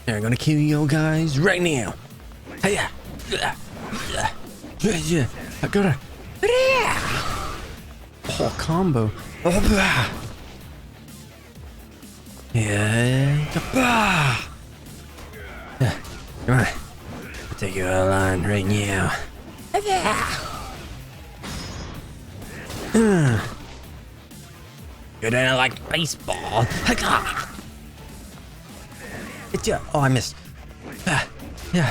I'm gonna kill you guys right now. Hiya. I got a whole combo. Yeah. Come on. I'll take you out of line right now. You don't like baseball. Oh, I missed. Yeah.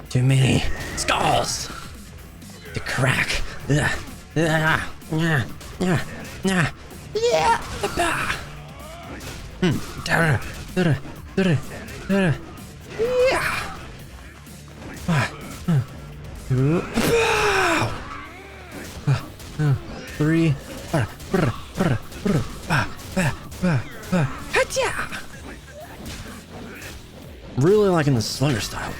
Too many skulls to crack. Yeah. Three. Really liking the slugger style.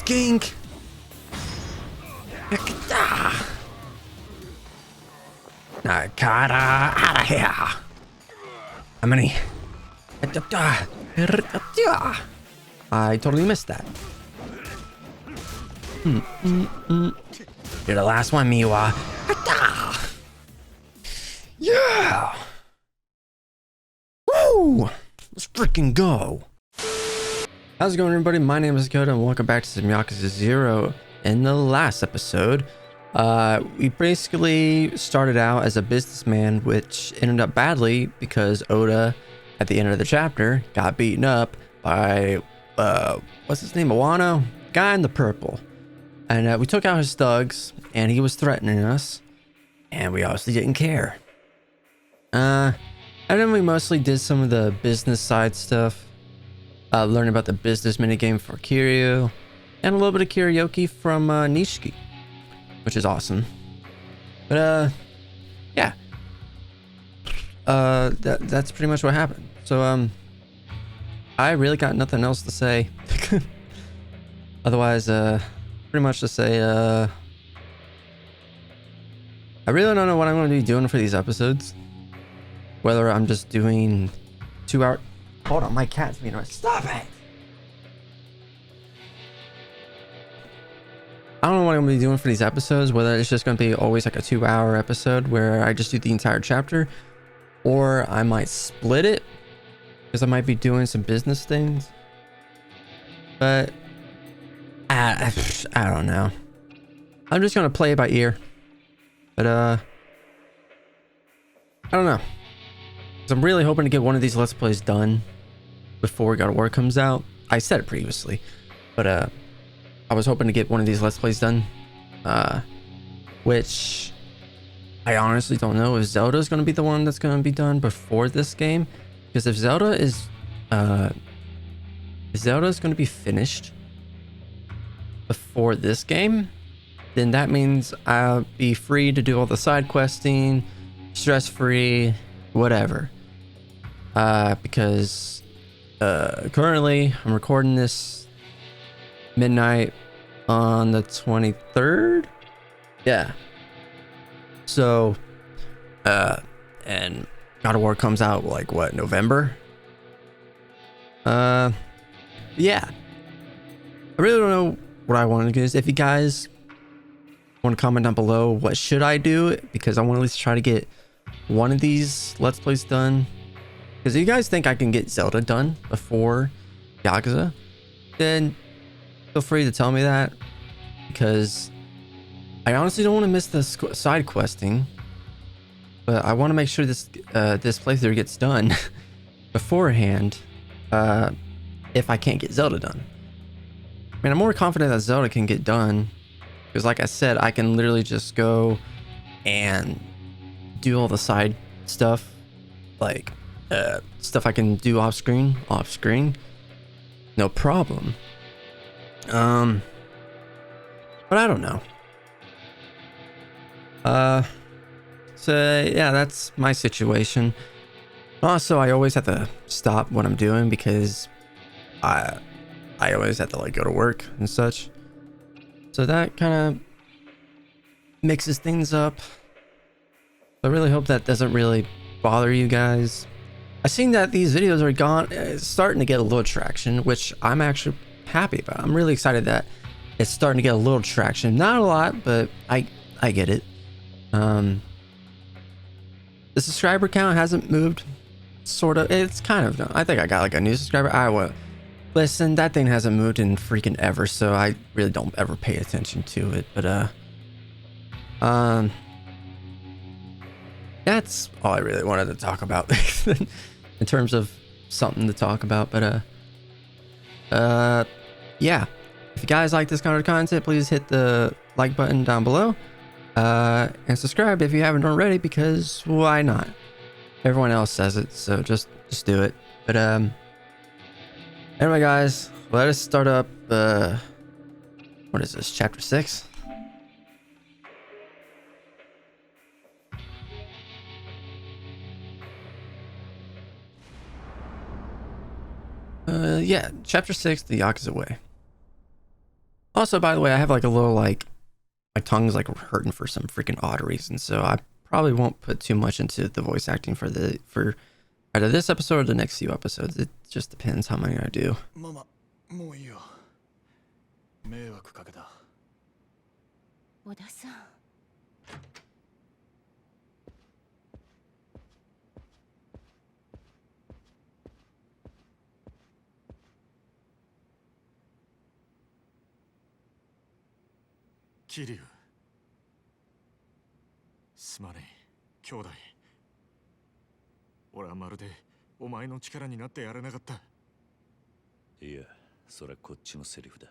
Gink. Nakata out of here. How many? I totally missed that. You're the last one, Miwa. Yeah. Woo! Let's freaking go. How's it going, everybody? My name is Dakota, and welcome back to some Yakuza 0. In the last episode, we basically started out as a businessman, which ended up badly because Oda, at the end of the chapter, got beaten up by, what's his name? Awano? Guy in the purple. And we took out his thugs, and he was threatening us, and we obviously didn't care. And then we mostly did some of the business side stuff. Learning about the business minigame for Kiryu, and a little bit of karaoke from Nishiki, which is awesome. But yeah, that's pretty much what happened. So I really got nothing else to say. Otherwise, pretty much to say, I really don't know what I'm going to be doing for these episodes. Whether I'm just doing 2 hour. Hold on, my cat's being right. Stop it! I don't know what I'm going to be doing for these episodes, whether it's just going to be always like a 2-hour episode where I just do the entire chapter, or I might split it because I might be doing some business things. But I don't know. I'm just going to play it by ear. But I don't know. I'm really hoping to get one of these Let's Plays done before God of War comes out. I said it previously, but I was hoping to get one of these Let's Plays done, which I honestly don't know if Zelda is going to be the one that's going to be done before this game, because if Zelda is going to be finished before this game, then that means I'll be free to do all the side questing, stress-free, whatever. Because currently I'm recording this midnight on the 23rd. Yeah. So and God of War comes out like what, November? Yeah. I really don't know what I want to do. If you guys want to comment down below what should I do, because I want to at least try to get one of these Let's Plays done. Because if you guys think I can get Zelda done before Yakuza, then feel free to tell me that. Because I honestly don't want to miss the side questing. But I want to make sure this this playthrough gets done beforehand. If I can't get Zelda done. I mean, I'm more confident that Zelda can get done. Because like I said, I can literally just go and do all the side stuff. Like stuff I can do off screen, no problem. But I don't know. Uh, so yeah, that's my situation. Also, I always have to stop what I'm doing because I I always have to like go to work and such. So that kind of mixes things up. I really hope that doesn't really bother you guys. I've seen that these videos are starting to get a little traction, which I'm actually happy about. I'm really excited that it's starting to get a little traction. Not a lot, but I get it. The subscriber count hasn't moved. Sort of. It's kind of. I think I got like a new subscriber. Listen, that thing hasn't moved in freaking ever, so I really don't ever pay attention to it. But that's all I really wanted to talk about in terms of something to talk about. But yeah, if you guys like this kind of content, please hit the like button down below, and subscribe if you haven't already, because why not? Everyone else says it, so just do it. But anyway, guys, let us start up. What is this? Chapter 6. Yeah, chapter 6, the Yakuza way. Also, by the way, I have like a little like my tongue's like hurting for some freaking odd reason, so I probably won't put too much into the voice acting for either this episode or the next few episodes. It just depends how many I do. Mama, もういいよ。迷惑かけた。小田さん。キリュウ。すまねえ、兄弟。俺はまるでお前の力になってやれなかった。いや、それはこっちのセリフだ。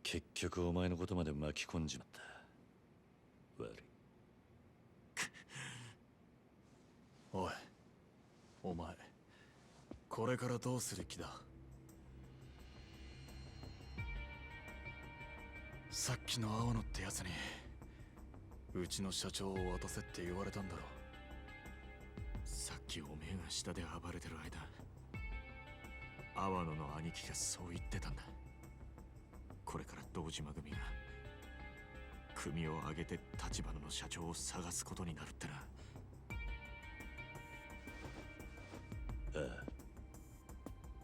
結局お前のことまで巻き込んじまった。悪い。おい、お前、これからどうする気だ？さっきの青野ってやつにうちの社長を渡せって言われたんだろ。さっきおめえが下で暴れてる間、阿波野の兄貴がそう言ってたんだ。これから堂島組が組を挙げて立花の社長を探すことになるってな。ああ、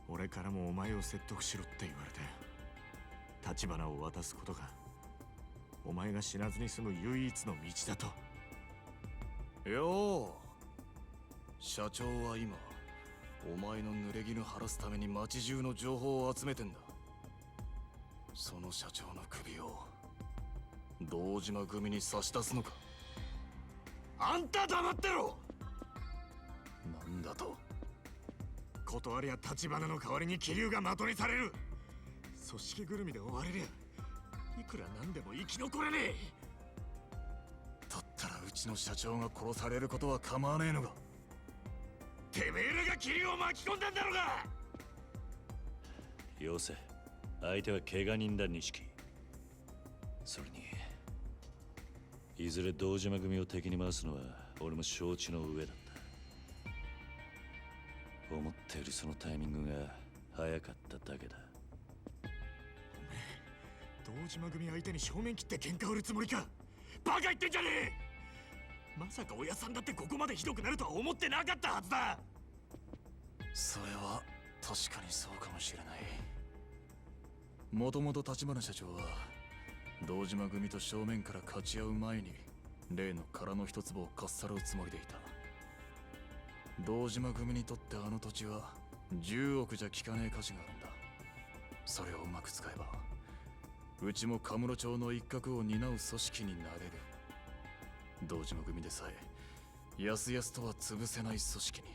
俺からもお前を説得しろって言われて、立花を渡すことがお前が死なずに済む唯一の道だと。よう、社長は今お前の濡れ衣晴らすために町中の情報を集めてんだ。その社長の首を堂島組に差し出すのか？あんた黙ってろ。なんだと？断りゃ立花の代わりに気流が的にされる。組織ぐるみで終われりゃいくらなんでも生き残れねえ。だったらうちの社長が殺されることは構わねえのか？てめえらが霧を巻き込んだんだろうが。よせ、相手は怪我人だ、錦。それにいずれ堂島組を敵に回すのは俺も承知の上だった。思っているそのタイミングが早かっただけだ。堂島組相手に正面切って喧嘩売るつもりか？バカ言ってんじゃねえ。まさか親さんだってここまでひどくなるとは思ってなかったはずだ。それは確かにそうかもしれない。もともと立花社長は堂島組と正面から勝ち合う前に例の殻の一粒をかっさらうつもりでいた。堂島組にとってあの土地は10億じゃ効かねえ価値があるんだ。それをうまく使えばうちもカムロ町の一角を担う組織になれる。堂島組でさえやすやすとは潰せない組織に。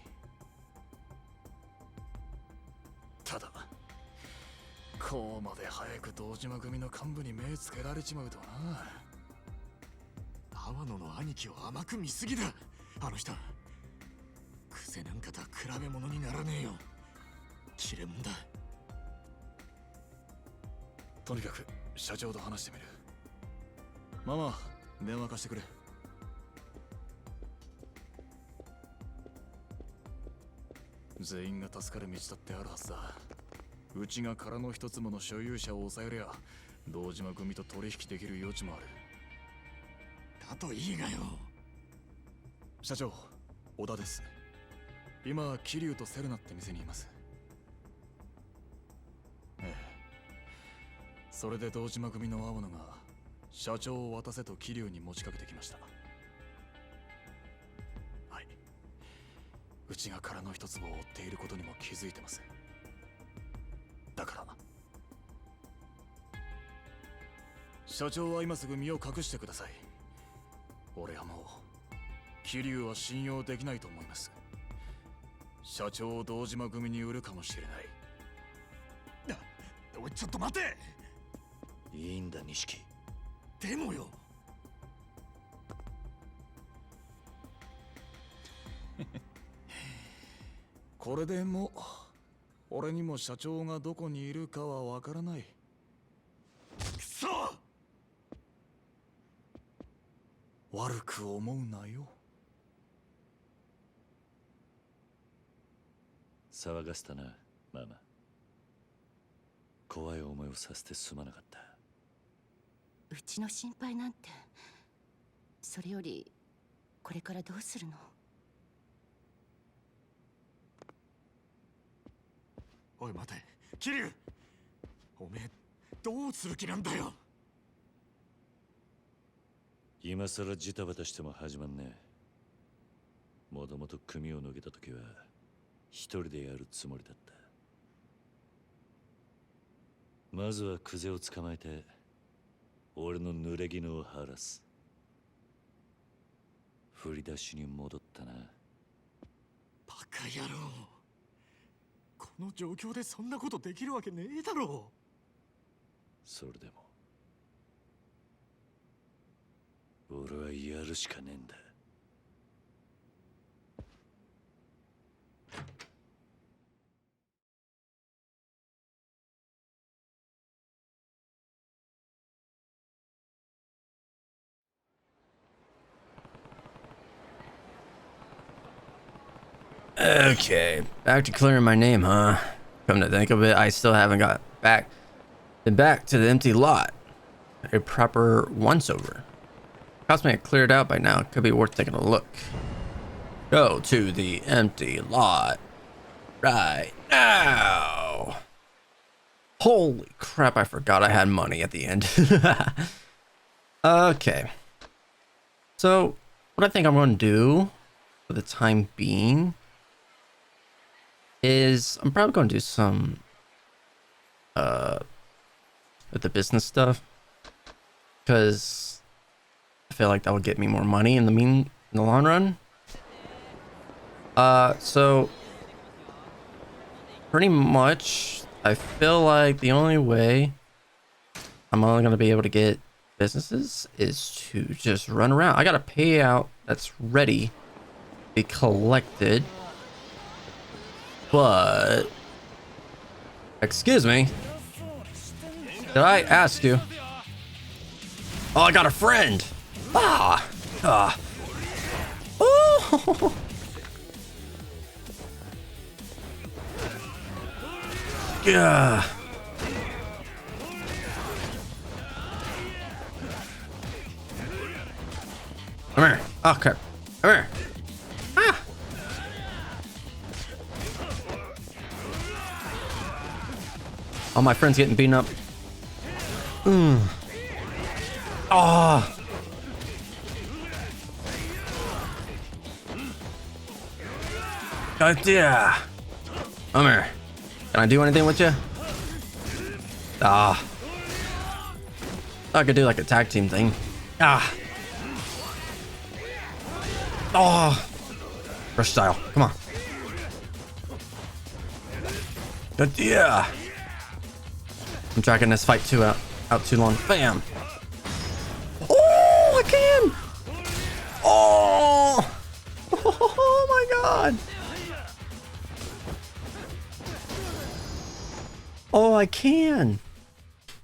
ただこうまで早く堂島組の幹部に目つけられちまうとな。阿波野の兄貴を甘く見すぎだ。あの人クセなんかとは比べ物にならねえよ。切れ者だ。とにかく社長と話してみる。ママ、電話貸してくれ。全員が助かる道だってあるはずだ。うちが空の一坪の所有者を抑えりゃ堂島組と取引できる余地もある。だといいがよ。社長、小田です。今桐生とセルナって店にいます。ええ、それで堂島組の青野が社長を渡せと桐生に持ちかけてきました。はい、うちが空の一坪を追っていることにも気づいてます。だから社長は今すぐ身を隠してください。俺はもう桐生は信用できないと思います。社長を堂島組に売るかもしれない。おい、ちょっと待て。いいんだ錦。でもよ。これでもう俺にも社長がどこにいるかはわからない。くそ！悪く思うなよ。騒がせたな、ママ。怖い思いをさせてすまなかった。うちの心配なんて。それよりこれからどうするの？おい待て、桐生。おめえどうする気なんだよ。今さらジタバタしても始まんねえ。もともと組を抜けた時は一人でやるつもりだった。まずはクゼを捕まえて俺の濡れ衣を晴らす。振り出しに戻ったな。バカ野郎、この状況でそんなことできるわけねえだろ。それでも俺はやるしかねえんだ。Okay, back to clearing my name, huh? Come to think of it, I still haven't got back to the empty lot. A proper once-over. Cost me cleared out by now. Could be worth taking a look. Go to the empty lot right now. Holy crap, I forgot I had money at the end. Okay. So, what I think I'm going to do for the time being is I'm probably going to do some with the business stuff, because I feel like that will get me more money in the long run. So pretty much I feel like the only way I'm only going to be able to get businesses is to just run around. I got a payout that's ready to be collected, but excuse me, did I ask you? Oh, I got a friend. Oh. Yeah. Come here. Okay. Come here. Ah. All my friends getting beaten up. Oh. God, yeah. Come here. Can I do anything with you? I could do like a tag team thing. Rush style. Come on. God, yeah. I'm dragging this fight out too long. Bam. Oh, I can. Oh. Oh my God. Oh, I can.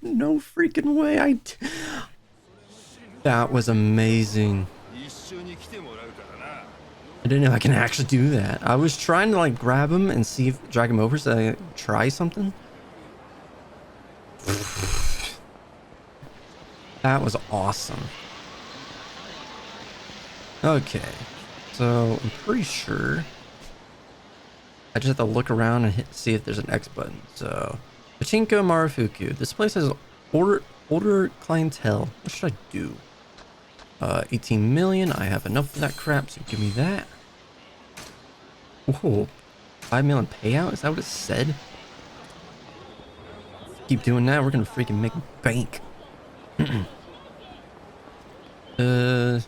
No freaking way. That was amazing. I didn't know I can actually do that. I was trying to like grab him and see if drag him over so I could try something. That was awesome. Okay, so I'm pretty sure I just have to look around and see if there's an X button. So, Pachinko Marufuku. This place has older clientele. What should I do? 18 million. I have enough of that crap, so give me that. Whoa, 5 million payout? Is that what it said? Keep doing that, we're gonna freaking make bank. Someone's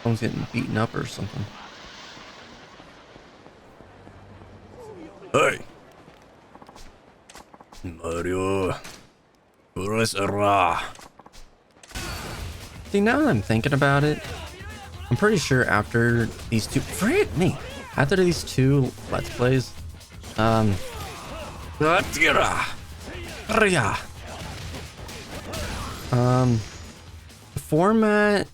getting beaten up or something. Hey! Mario. See, now that I'm thinking about it, I'm pretty sure after these two... Frick me! After these two Let's Plays, the format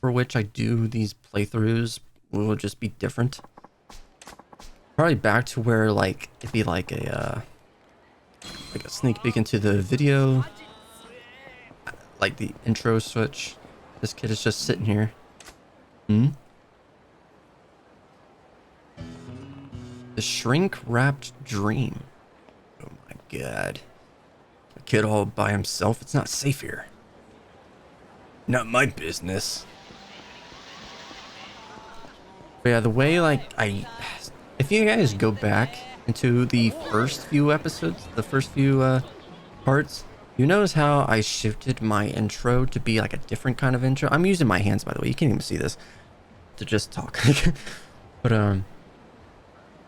for which I do these playthroughs will just be different. Probably back to where like it'd be like a sneak peek into the video, like the intro switch. This kid is just sitting here. The shrink-wrapped dream. Oh my god. A kid all by himself? It's not safe here. Not my business. But yeah, the way like if you guys go back into the first few episodes, the first few parts, you notice how I shifted my intro to be like a different kind of intro. I'm using my hands, by the way. You can't even see this to just talk. But the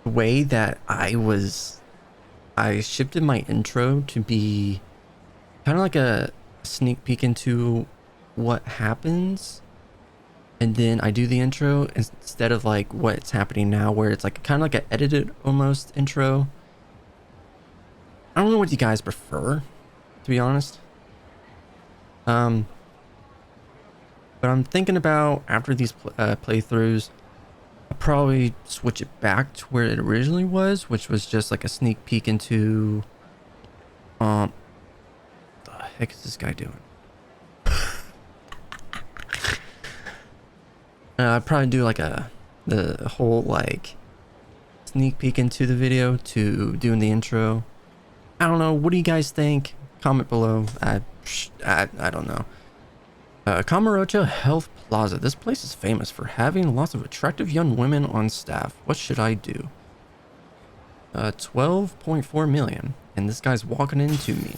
way that I shifted my intro to be kind of like a sneak peek into what happens, and then I do the intro instead of like what's happening now, where it's like kind of like an edited almost intro. I don't know what you guys prefer, to be honest. But I'm thinking about after these playthroughs, I'll probably switch it back to where it originally was, which was just like a sneak peek into the heck is this guy doing? I'd probably do like the whole like sneak peek into the video to doing the intro. I don't know. What do you guys think? Comment below. I don't know. Kamurocho Health Plaza. This place is famous for having lots of attractive young women on staff. What should I do? 12.4 million. And this guy's walking into me.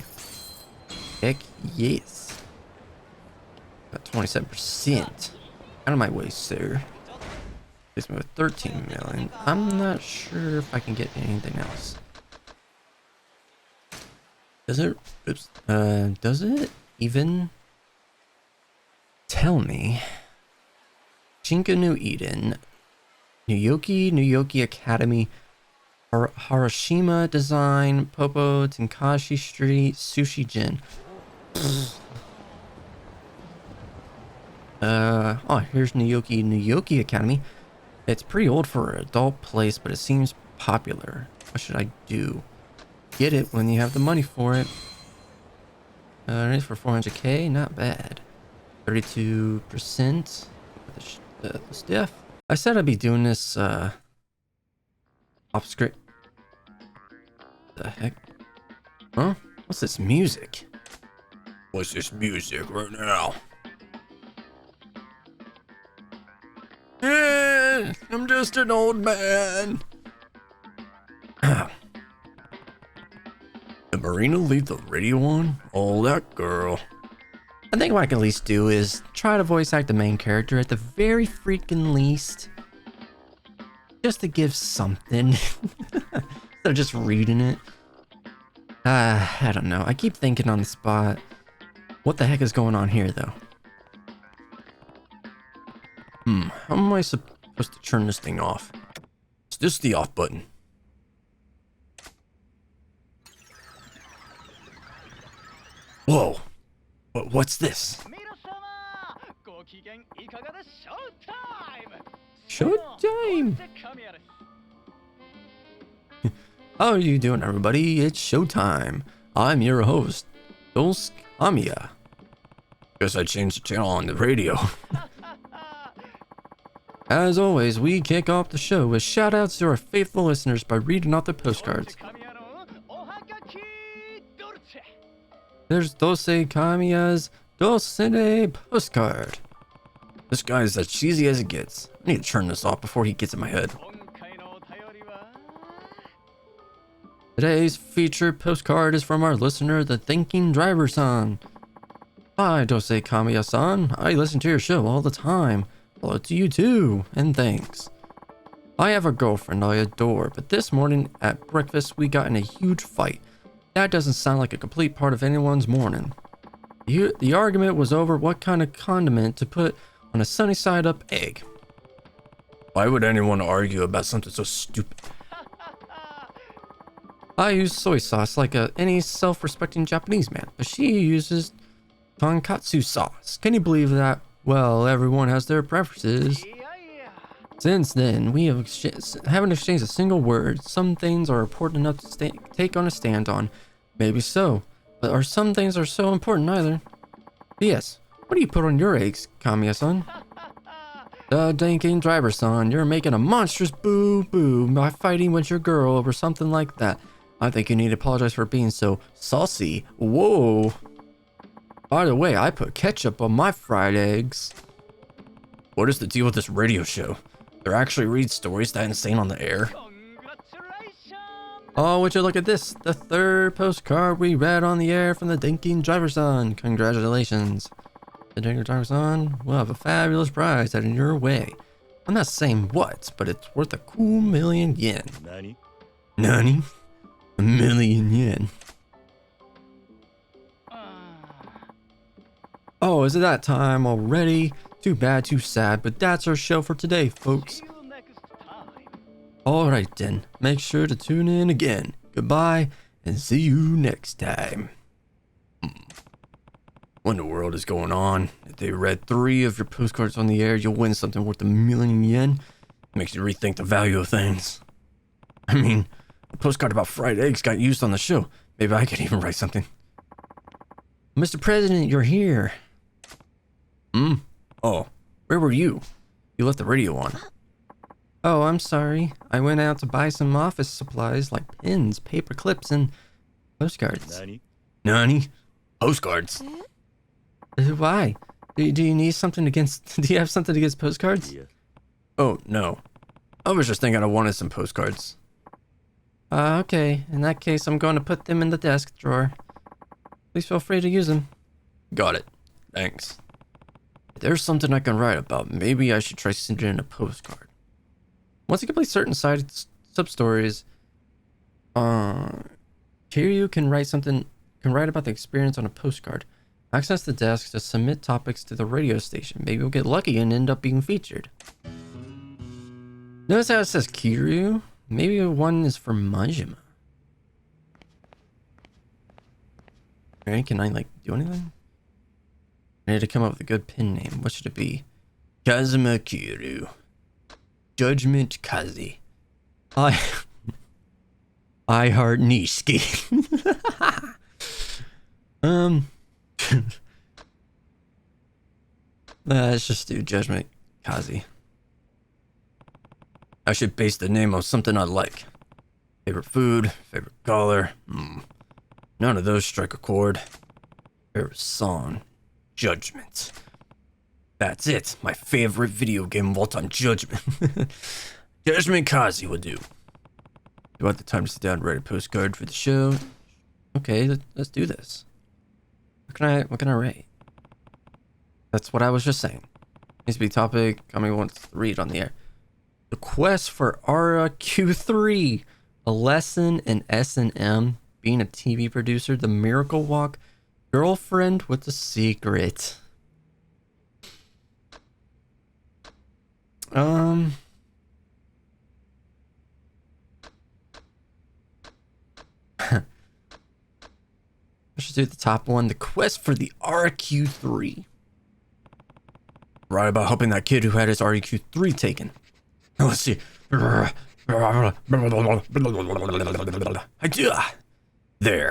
Heck yes. Got 27%. Out of my way, sir. Leaves me with 13 million. I'm not sure if I can get anything else. Does it? Oops. Does it even tell me? Shinka New Eden, Nuyoki Academy, Harashima Design, Popo Tenkashi Street, Sushi Jin. Oh, here's Nuyoki Academy. It's pretty old for an adult place, but it seems popular. What should I do? Get it when you have the money for it. Ready for 400k, not bad. 32% the stiff. I said I'd be doing this off script. The heck? Huh? What's this music? What's this music right now? I'm just an old man. Did Marina leave the radio on? Oh, that girl. I think what I can at least do is try to voice act the main character at the very freaking least. Just to give something. Instead of just reading it. I don't know. I keep thinking on the spot. What the heck is going on here, though? How am I supposed to turn this thing off? Is this the off button? Whoa. What's this? Showtime! How are you doing, everybody? It's showtime. I'm your host, Dos Kamiya. Guess I changed the channel on the radio. As always, we kick off the show with shoutouts to our faithful listeners by reading off their postcards. There's Dose Kamiya's Dose postcard. This guy is as cheesy as it gets. I need to turn this off before he gets in my head. Today's featured postcard is from our listener, the Thinking Driver-san. Hi, Dose Kamiya-san. I listen to your show all the time. Hello to you too, and thanks. I have a girlfriend I adore, but this morning at breakfast we got in a huge fight. That doesn't sound like a complete part of anyone's morning. The argument was over what kind of condiment to put on a sunny side up egg. Why would anyone argue about something so stupid? I use soy sauce like any self-respecting Japanese man, but she uses tonkatsu sauce. Can you believe that? Well, everyone has their preferences. Since then, we haven't exchanged a single word. Some things are important enough to take on a stand on. Maybe so, but some things are so important either. P.S. What do you put on your eggs, Kamiya-san? The Thinking Driver-san, you're making a monstrous boo-boo by fighting with your girl over something like that. I think you need to apologize for being so saucy. Whoa. By the way, I put ketchup on my fried eggs. What is the deal with this radio show? They actually read stories that insane on the air? Oh, would you look at this? The third postcard we read on the air from the Thinking Driver-san. Congratulations. The Thinking Driver-san will have a fabulous prize heading your way. I'm not saying what, but it's worth a cool million yen. Nani? Nani? A million yen. Oh, is it that time already? Too bad, too sad, but that's our show for today, folks. Alright then, make sure to tune in again. Goodbye, and see you next time. What in the world is going on? If they read 3 of your postcards on the air, you'll win something worth a million yen. Makes you rethink the value of things. I mean, a postcard about fried eggs got used on the show. Maybe I could even write something. Mr. President, you're here. Oh, where were you? You left the radio on. Oh, I'm sorry. I went out to buy some office supplies like pens, paper clips, and postcards. Nani? Nani? Postcards? Why? Do you need something against... Do you have something against postcards? Yeah. Oh, no. I was just thinking I wanted some postcards. Okay. In that case, I'm going to put them in the desk drawer. Please feel free to use them. Got it. Thanks. If there's something I can write about, maybe I should try sending in a postcard. Once you complete certain side substories, kiryu can write about the experience on a postcard. Access the desk to submit topics to the radio station. Maybe we'll get lucky and end up being featured. Notice how it says kiryu? Maybe one is for Majima. Alright, can I do anything? I need to come up with a good pin name. What should it be? Kazuma Kiryu. Judgment Kazi. I heart Nishiki. Let's just do Judgment Kazi. I should base the name on something I like. Favorite food, favorite color. None of those strike a chord. Favorite song. Judgment. That's it. My favorite video game of all time, Judgment. Judgment Kazi will do. Do I have the time to sit down and write a postcard for the show? Okay, let's do this. What can I write? That's what I was just saying. Needs to be topic. Kami wants to read on the air. The quest for Ara Q3. A lesson in S&M. Being a TV producer. The Miracle Walk. Girlfriend with a secret. I should do the top one. The quest for the RQ3. Right about helping that kid who had his REQ3 taken. Now let's see. There.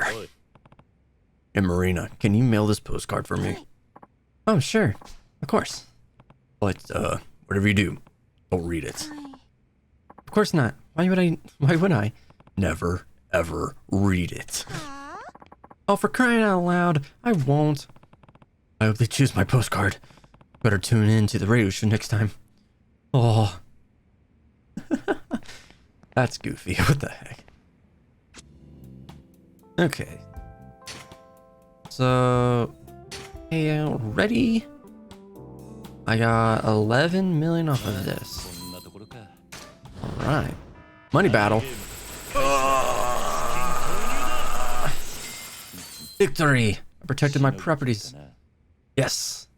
Oi. Hey, Marina, can you mail this postcard for me? Oh, sure. Of course. But, whatever you do, don't read it. Of course not. Why would I? Never, ever read it. Oh, for crying out loud, I won't. I hope they choose my postcard. Better tune in to the radio show next time. Oh. That's goofy. What the heck? Okay. So, hey, ready? I got 11 million off of this. こんなところか。 All right. Money battle. Victory! I protected my properties. Yes.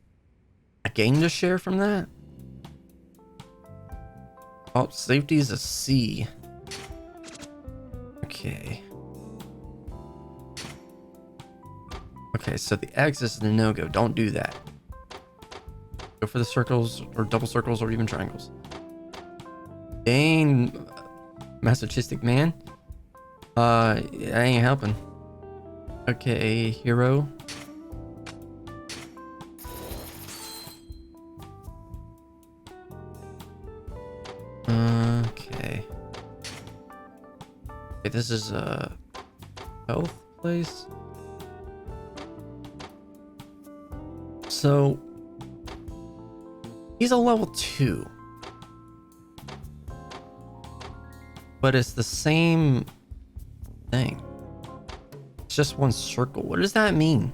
I gained a share from that? Oh, safety is a C. Okay. Okay, so the X is the no-go. Don't do that. Go for the circles or double circles or even triangles. Dang, masochistic man. I ain't helping. Okay, hero. Okay. Okay, this is a health place. So he's a level 2. But it's the same thing. It's just one circle. What does that mean?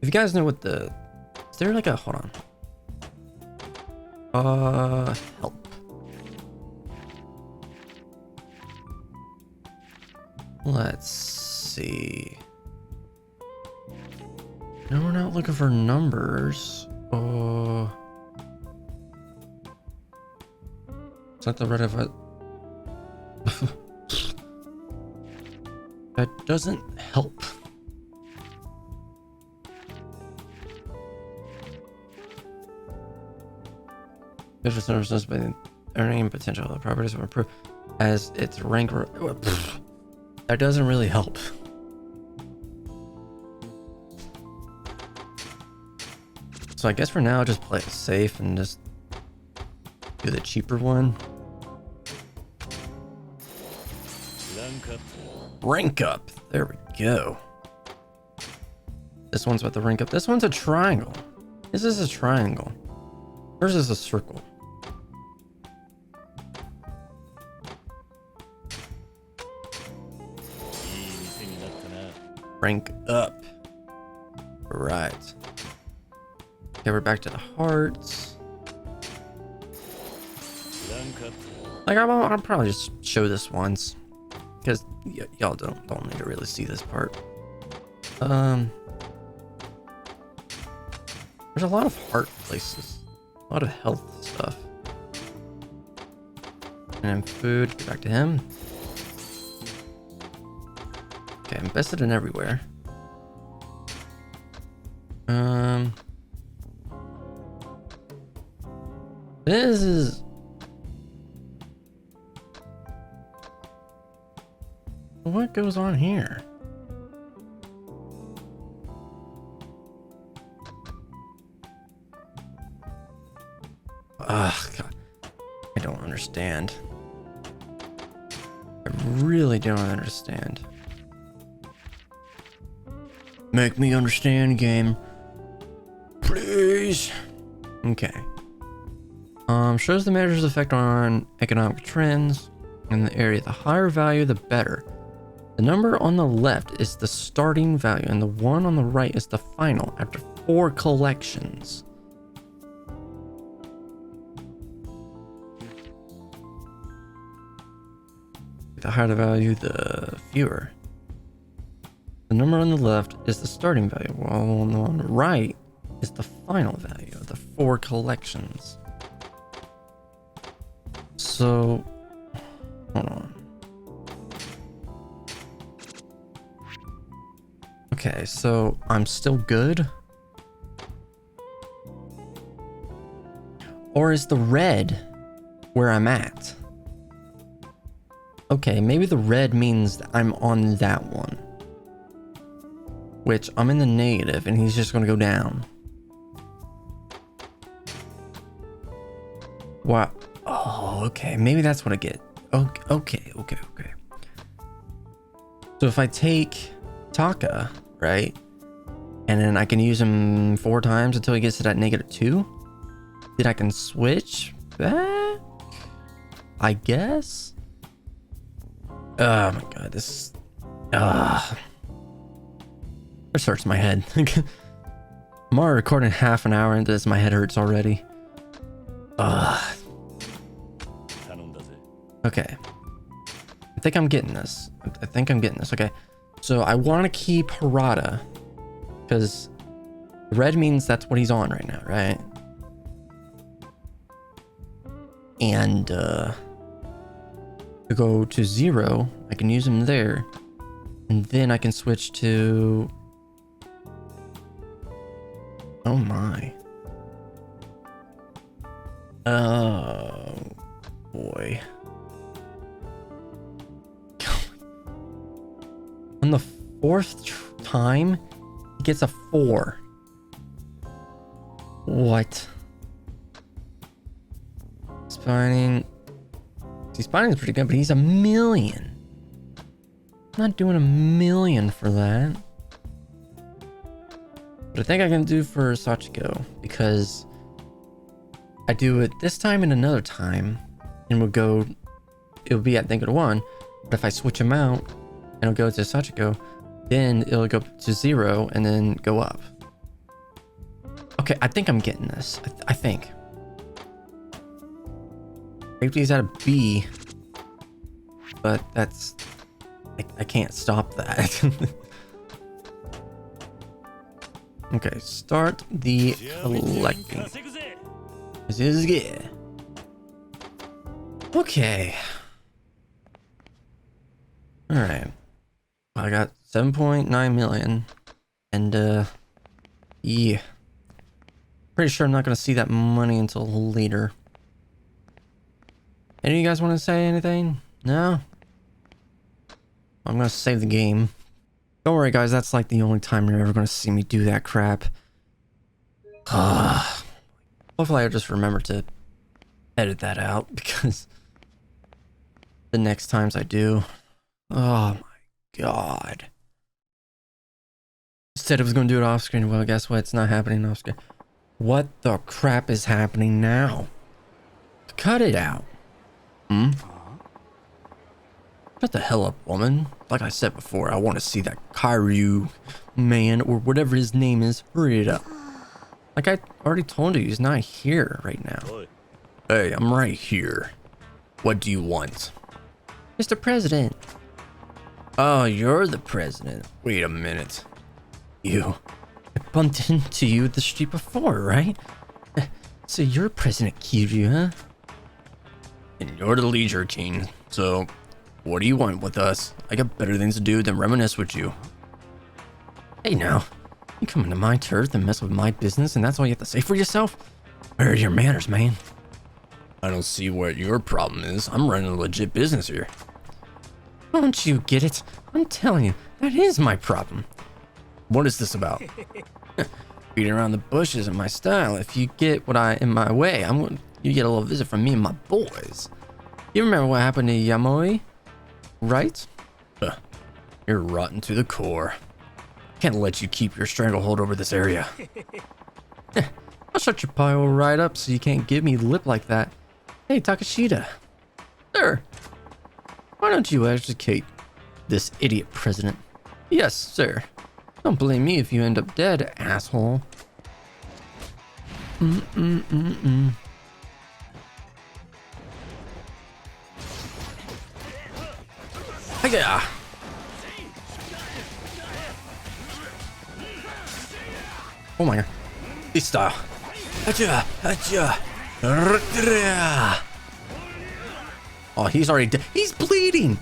If you guys know what the... Is there like a... Hold on. Help. Let's see. No, we're not looking for numbers. Is that the red of it? That doesn't help. Visual services by the earning potential of the properties will improve as its rank. That doesn't really help. So I guess for now, just play it safe and just do the cheaper one. Rank up. There we go. This one's with the rank up. This one's a triangle. This is a triangle. Hers is a circle. Rank up. Right. Okay, we're back to the hearts. Like I'll probably just show this once, because y'all don't need to really see this part. There's a lot of heart places, a lot of health stuff, and then food. Get back to him. Okay, invested in everywhere. This is... What goes on here? Ugh, God. I don't understand. I really don't understand. Make me understand, game. Please. Okay. Shows the measure's effect on economic trends in the area. The higher value, the better. The number on the left is the starting value, and the one on the right is the final after 4 collections. The higher the value, the fewer. The number on the left is the starting value, while on the right is the final value of the 4 collections. So, hold on. Okay, so I'm still good. Or is the red where I'm at? Okay, maybe the red means that I'm on that one. Which I'm in the negative and he's just gonna go down. Wow. Oh, okay. Maybe that's what I get. Okay. So if I take Taka, right? And then I can use him 4 times until he gets to that -2. Then I can switch back, I guess. Oh my god, this hurts my head. I'm already recording half an hour into this, my head hurts already. Okay. I think I'm getting this. Okay. So I want to keep Harada. Because red means that's what he's on right now, right? And to go to 0, I can use him there. And then I can switch to... Oh my. Oh boy. On the 4th time, he gets a 4. What? Spining. See, Spining is pretty good, but he's a million. I'm not doing a million for that. But I think I can do for Sachiko because I do it this time and another time, and it'll be at Dakota 1. But if I switch him out and it'll go to Sachiko, then it'll go to 0 and then go up. Okay, I think I'm getting this. I think. Maybe he's at a B, but that's... I can't stop that. Okay, start the collecting. This is good. Okay. Alright. I got 7.9 million. And, yeah. Pretty sure I'm not going to see that money until later. Any of you guys want to say anything? No? I'm going to save the game. Don't worry, guys. That's like the only time you're ever going to see me do that crap. Hopefully I'll just remember to edit that out because the next times I do. Oh my god. Said I was going to do it off screen. Well, guess what? It's not happening off screen. What the crap is happening now? Cut it out. Shut the hell up, woman. Like I said before, I want to see that Kiryu man or whatever his name is. Hurry it up. Like I already told you, he's not here right now. Hey, I'm right here. What do you want? Mr. President. Oh, you're the president. Wait a minute. I bumped into you at the street before, right? So you're President Kiryu, huh? And you're the leisure king, so what do you want with us? I got better things to do than reminisce with you. Hey now, you come into my turf and mess with my business and that's all you have to say for yourself? Where are your manners, man? I don't see what your problem is. I'm running a legit business here. Don't you get it? I'm telling you, that is my problem. What is this about? Beating around the bushes isn't my style. If you get in my way, you get a little visit from me and my boys. You remember what happened to Yamoi? Right? You're rotten to the core. Can't let you keep your stranglehold over this area. I'll shut your pile right up so you can't give me lip like that. Hey, Takashita. Sir, why don't you educate this idiot president? Yes, sir. Don't blame me if you end up dead, asshole. Hiya! Oh my god. This style. Hacha! Hacha! Oh, he's already dead. He's bleeding!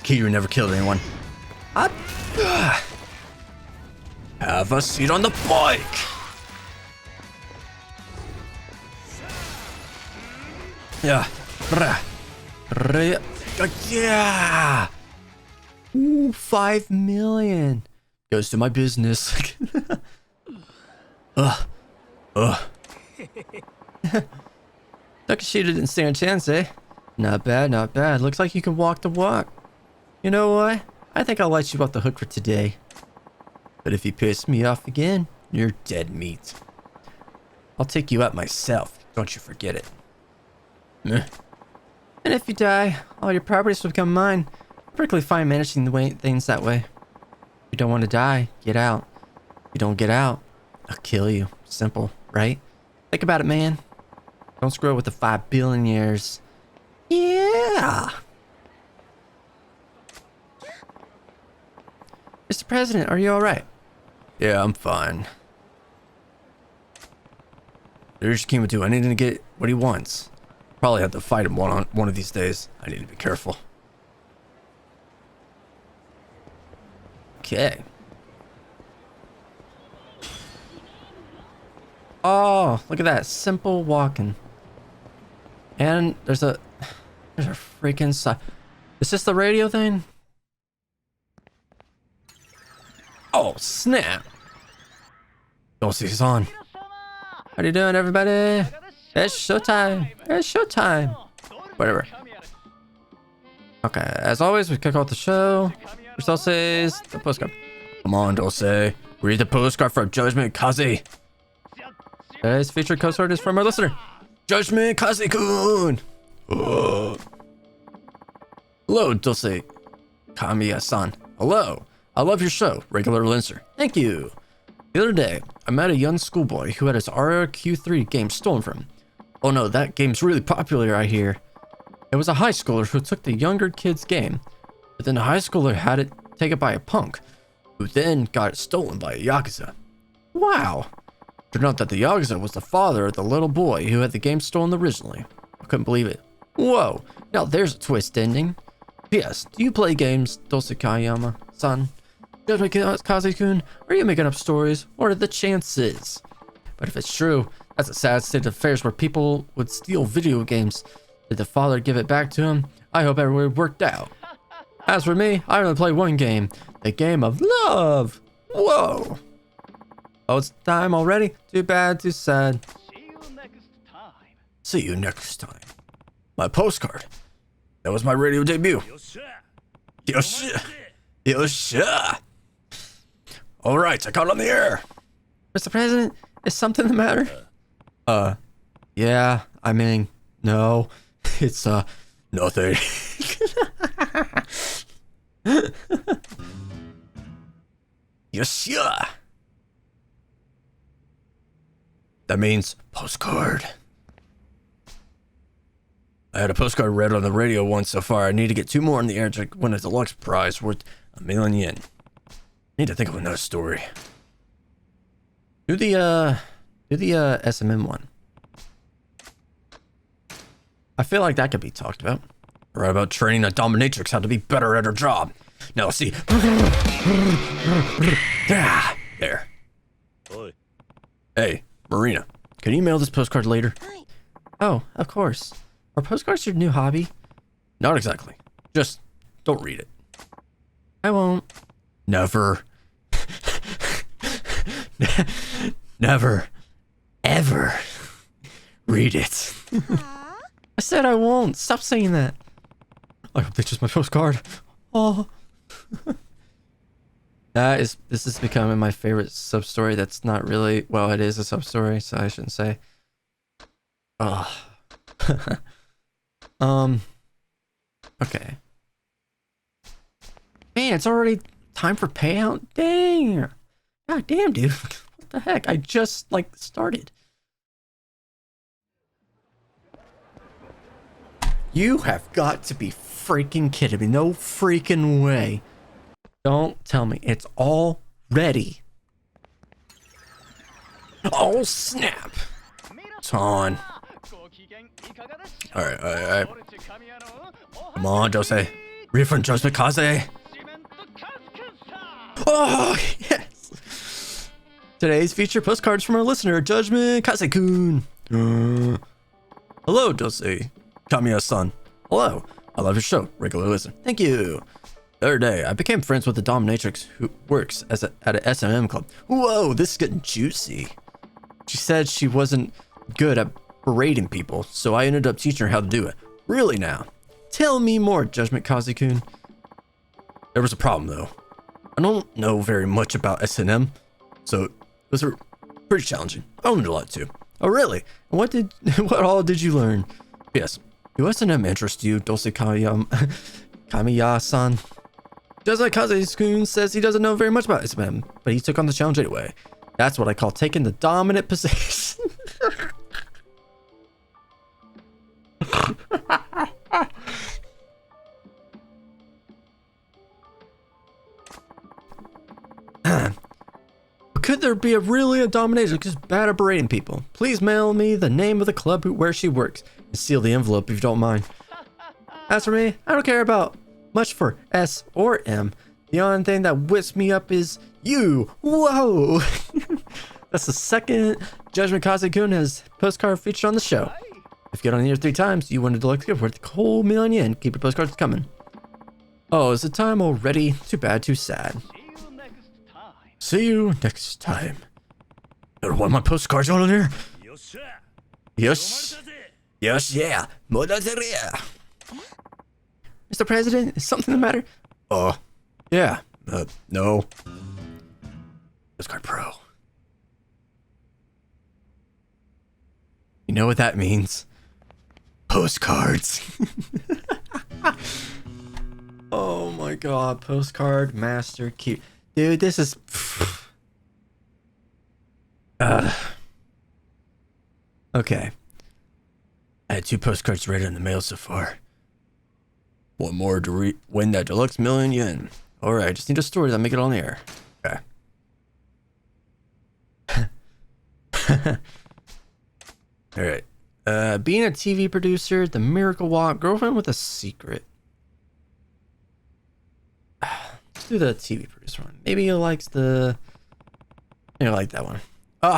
Kiryu never killed anyone. Have a seat on the bike! Yeah. Yeah. Ooh, 5 million. Goes to my business. Takashita didn't stand a chance, eh? Not bad, not bad. Looks like you can walk the walk. You know what? I think I'll let you off the hook for today. But if you piss me off again, you're dead meat. I'll take you out myself. Don't you forget it. Meh. And if you die, all your properties will become mine. I'm perfectly fine managing the way things that way. If you don't want to die, get out. If you don't get out, I'll kill you. Simple, right? Think about it, man. Don't screw it with the 5 billionaires. Yeah! Mr. President, are you alright? Yeah, I'm fine. Urishiki would do anything to get what he wants. Probably have to fight him one of these days. I need to be careful. Okay. Oh, look at that. Simple walking. And there's a freaking is this the radio thing? Oh, snap. Don't see it's on. How you doing, everybody? It's showtime. It's showtime. Whatever. Okay, as always, we kick off the show. Which says the postcard. Come on, Dulce. Read the postcard from Judgment Kaze. Today's featured postcard is from our listener, Judgment Kaze-kun. Oh. Hello, Dulce Kamiya-san. Hello. I love your show, regular listener. Thank you. The other day, I met a young schoolboy who had his RQ3 game stolen from him. Oh no, that game's really popular, I hear. It was a high schooler who took the younger kid's game, but then the high schooler had it taken by a punk, who then got it stolen by a Yakuza. Wow. Turned out that the Yakuza was the father of the little boy who had the game stolen originally. I couldn't believe it. Whoa, now there's a twist ending. P.S. Do you play games, Dulce Kayama-san? Judgment Kaze-kun, are you making up stories? What are the chances? But if it's true, that's a sad state of affairs where people would steal video games. Did the father give it back to him? I hope everyone worked out. As for me, I only play one game. The game of love. Whoa. Oh, it's time already? Too bad, too sad. See you next time. My postcard. That was my radio debut. Yosha. Yosha. All right, I got it on the air. Mr. President, is something the matter? Yeah, I mean, no. It's, nothing. Yosha. That means postcard. I had a postcard read on the radio once so far. I need to get 2 more in the air to win a deluxe prize worth 1 million yen. Need to think of another story. Do the SMM one. I feel like that could be talked about. Or about training a dominatrix how to be better at her job. Now let's see. There. Oi. Hey, Marina, can you mail this postcard later? Hi. Oh, of course. Are postcards your new hobby? Not exactly. Just don't read it. I won't. Never. Never. Ever. Read it. I said I won't. Stop saying that. I hope they just my postcard. Oh. This is becoming my favorite sub-story that's not really, well, it is a sub-story, so I shouldn't say. Oh. Okay. Man, it's already time for payout? Dang. God damn, dude. What the heck? I just, like, started. You have got to be freaking kidding me. No freaking way. Don't tell me it's all ready. Oh, snap. It's on. Alright. Come on, Jose. Read from Judgment Kaze. Oh, yes. Today's feature postcards from our listener, Judgment Kaze-kun. Hello, Jose. Kamiya-san. Hello. I love your show. Regular listen. Thank you. The other day, I became friends with the dominatrix who works at an S&M club. Whoa, this is getting juicy. She said she wasn't good at berating people, so I ended up teaching her how to do it. Really now? Tell me more, Judgment Kazi-kun. There was a problem, though. I don't know very much about S&M, so it was pretty challenging. I learned a lot, too. Oh, really? And what all did you learn? Yes. Do S&M interest you, Dose Kamiya-san? Judgment Kazi-kun says he doesn't know very much about S&M, but he took on the challenge anyway. That's what I call taking the dominant position. Could there be a dominatrix who's bad at berating people? Please mail me the name of the club where she works and seal the envelope if you don't mind. As for me, I don't care about much for S or M. The only thing that whips me up is you. Whoa! That's the second Judgment Kazi-kun has postcard featured on the show. If you get on here 3 times, you win a deluxe gift worth a whole million yen. Keep your postcards coming. Oh, is the time already? Too bad, too sad. See you next time. Got one of my postcards on there? Yes. Yes, yeah. Mr. President, is something the matter? Yeah. No. Postcard Pro. You know what that means? Postcards. Oh my god, postcard master key. Dude, this is... Okay. I had 2 postcards ready in the mail so far. One more to win that deluxe million yen. Alright, just need a story that'll make it on the air. Okay. Alright. Being a TV producer, the Miracle Walk, girlfriend with a secret. Let's do the TV producer one. Maybe he likes the... Maybe I like that one.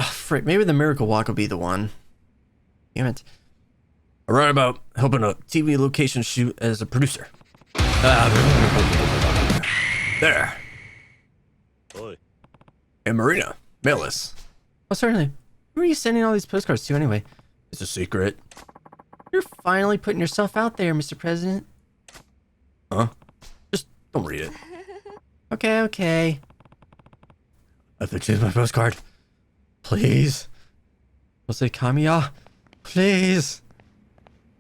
Frick. Maybe the Miracle Walk will be the one. Damn it. I write about helping a TV location shoot as a producer. There. Oi. And Marina. Mail us. Oh, certainly. Who are you sending all these postcards to anyway? It's a secret. You're finally putting yourself out there, Mr. President. Huh? Just don't read it. Okay. I have to choose my postcard. Please. I'll say Kamiya. Please.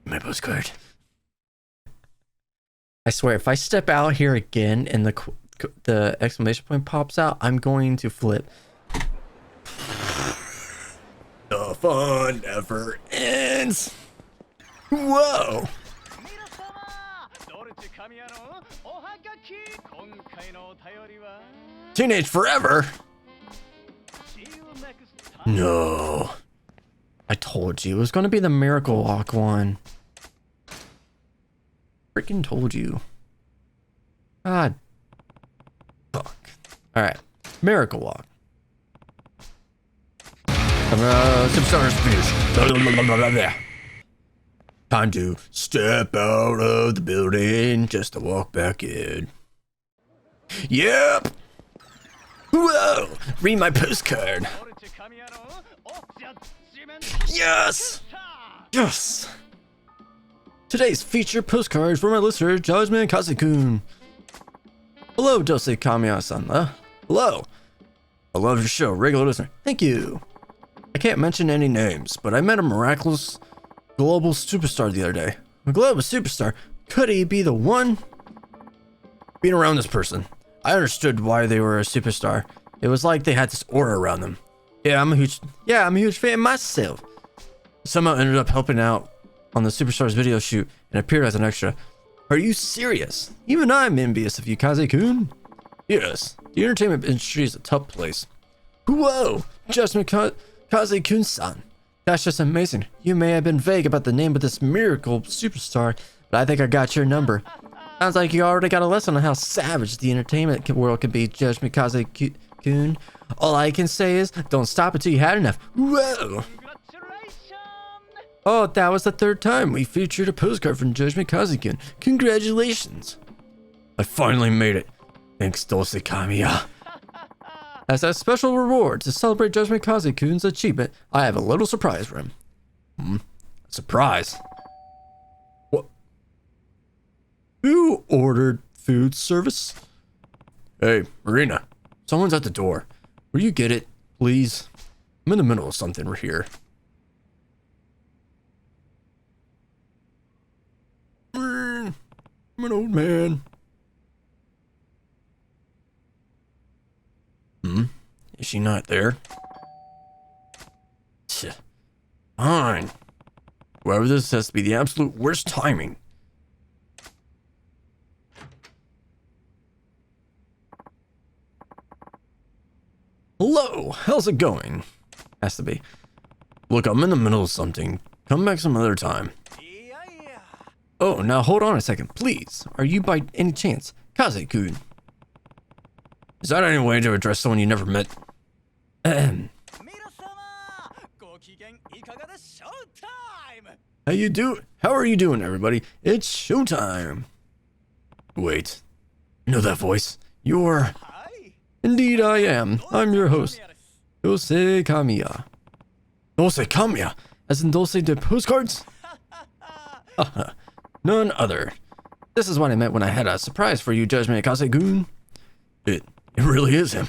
My postcard. I swear, if I step out here again and the exclamation point pops out, I'm going to flip. The fun never ends. Whoa. Teenage forever? No. I told you. It was going to be the Miracle Walk one. Freaking told you. God. Fuck. Alright. Miracle Walk. Substories finish. Time to step out of the building just to walk back in. Yep. Whoa. Read my postcard. Yes. Yes. Today's feature postcard for my listener, Judgment Kazi-kun. Hello, Dose Kamiya-san. Hello. I love your show, regular listener. Thank you. I can't mention any names, but I met a miraculous global superstar the other day. A global superstar? Could he be the one? Being around this person, I understood why they were a superstar. It was like they had this aura around them. I'm a huge fan myself. Somehow ended up helping out on the Superstars video shoot and appeared as an extra. Are you serious? Even I'm envious of you, Kazi-kun. Yes, the entertainment industry is a tough place. Whoa, Judgment Kazi-kun-san. That's just amazing. You may have been vague about the name of this miracle superstar, but I think I got your number. Sounds like you already got a lesson on how savage the entertainment world can be, Judgment Kazi-kun. All I can say is, don't stop until you had enough. Whoa! Oh, that was the third time we featured a postcard from Judgment Kazukin. Congratulations. I finally made it. Thanks, Dulce Kamiya. As a special reward to celebrate Judgment Kazukun's achievement, I have a little surprise for him. Surprise? What? You ordered food service? Hey, Marina. Someone's at the door. Will you get it, please? I'm in the middle of something right here. I'm an old man. Is she not there? Fine. Whoever this has to be the absolute worst timing. Hello, how's it going? Has to be. Look, I'm in the middle of something. Come back some other time. Oh, now hold on a second, please. Are you by any chance Kaze-kun? Is that any way to address someone you never met? How are you doing, everybody? It's showtime. Wait, you know that voice? You're... Indeed I am. I'm your host, Dulce Kamiya. Dulce Kamiya? As in Dulce de Postcards? None other. This is what I meant when I had a surprise for you, Judgment Kaze-kun. It really is him.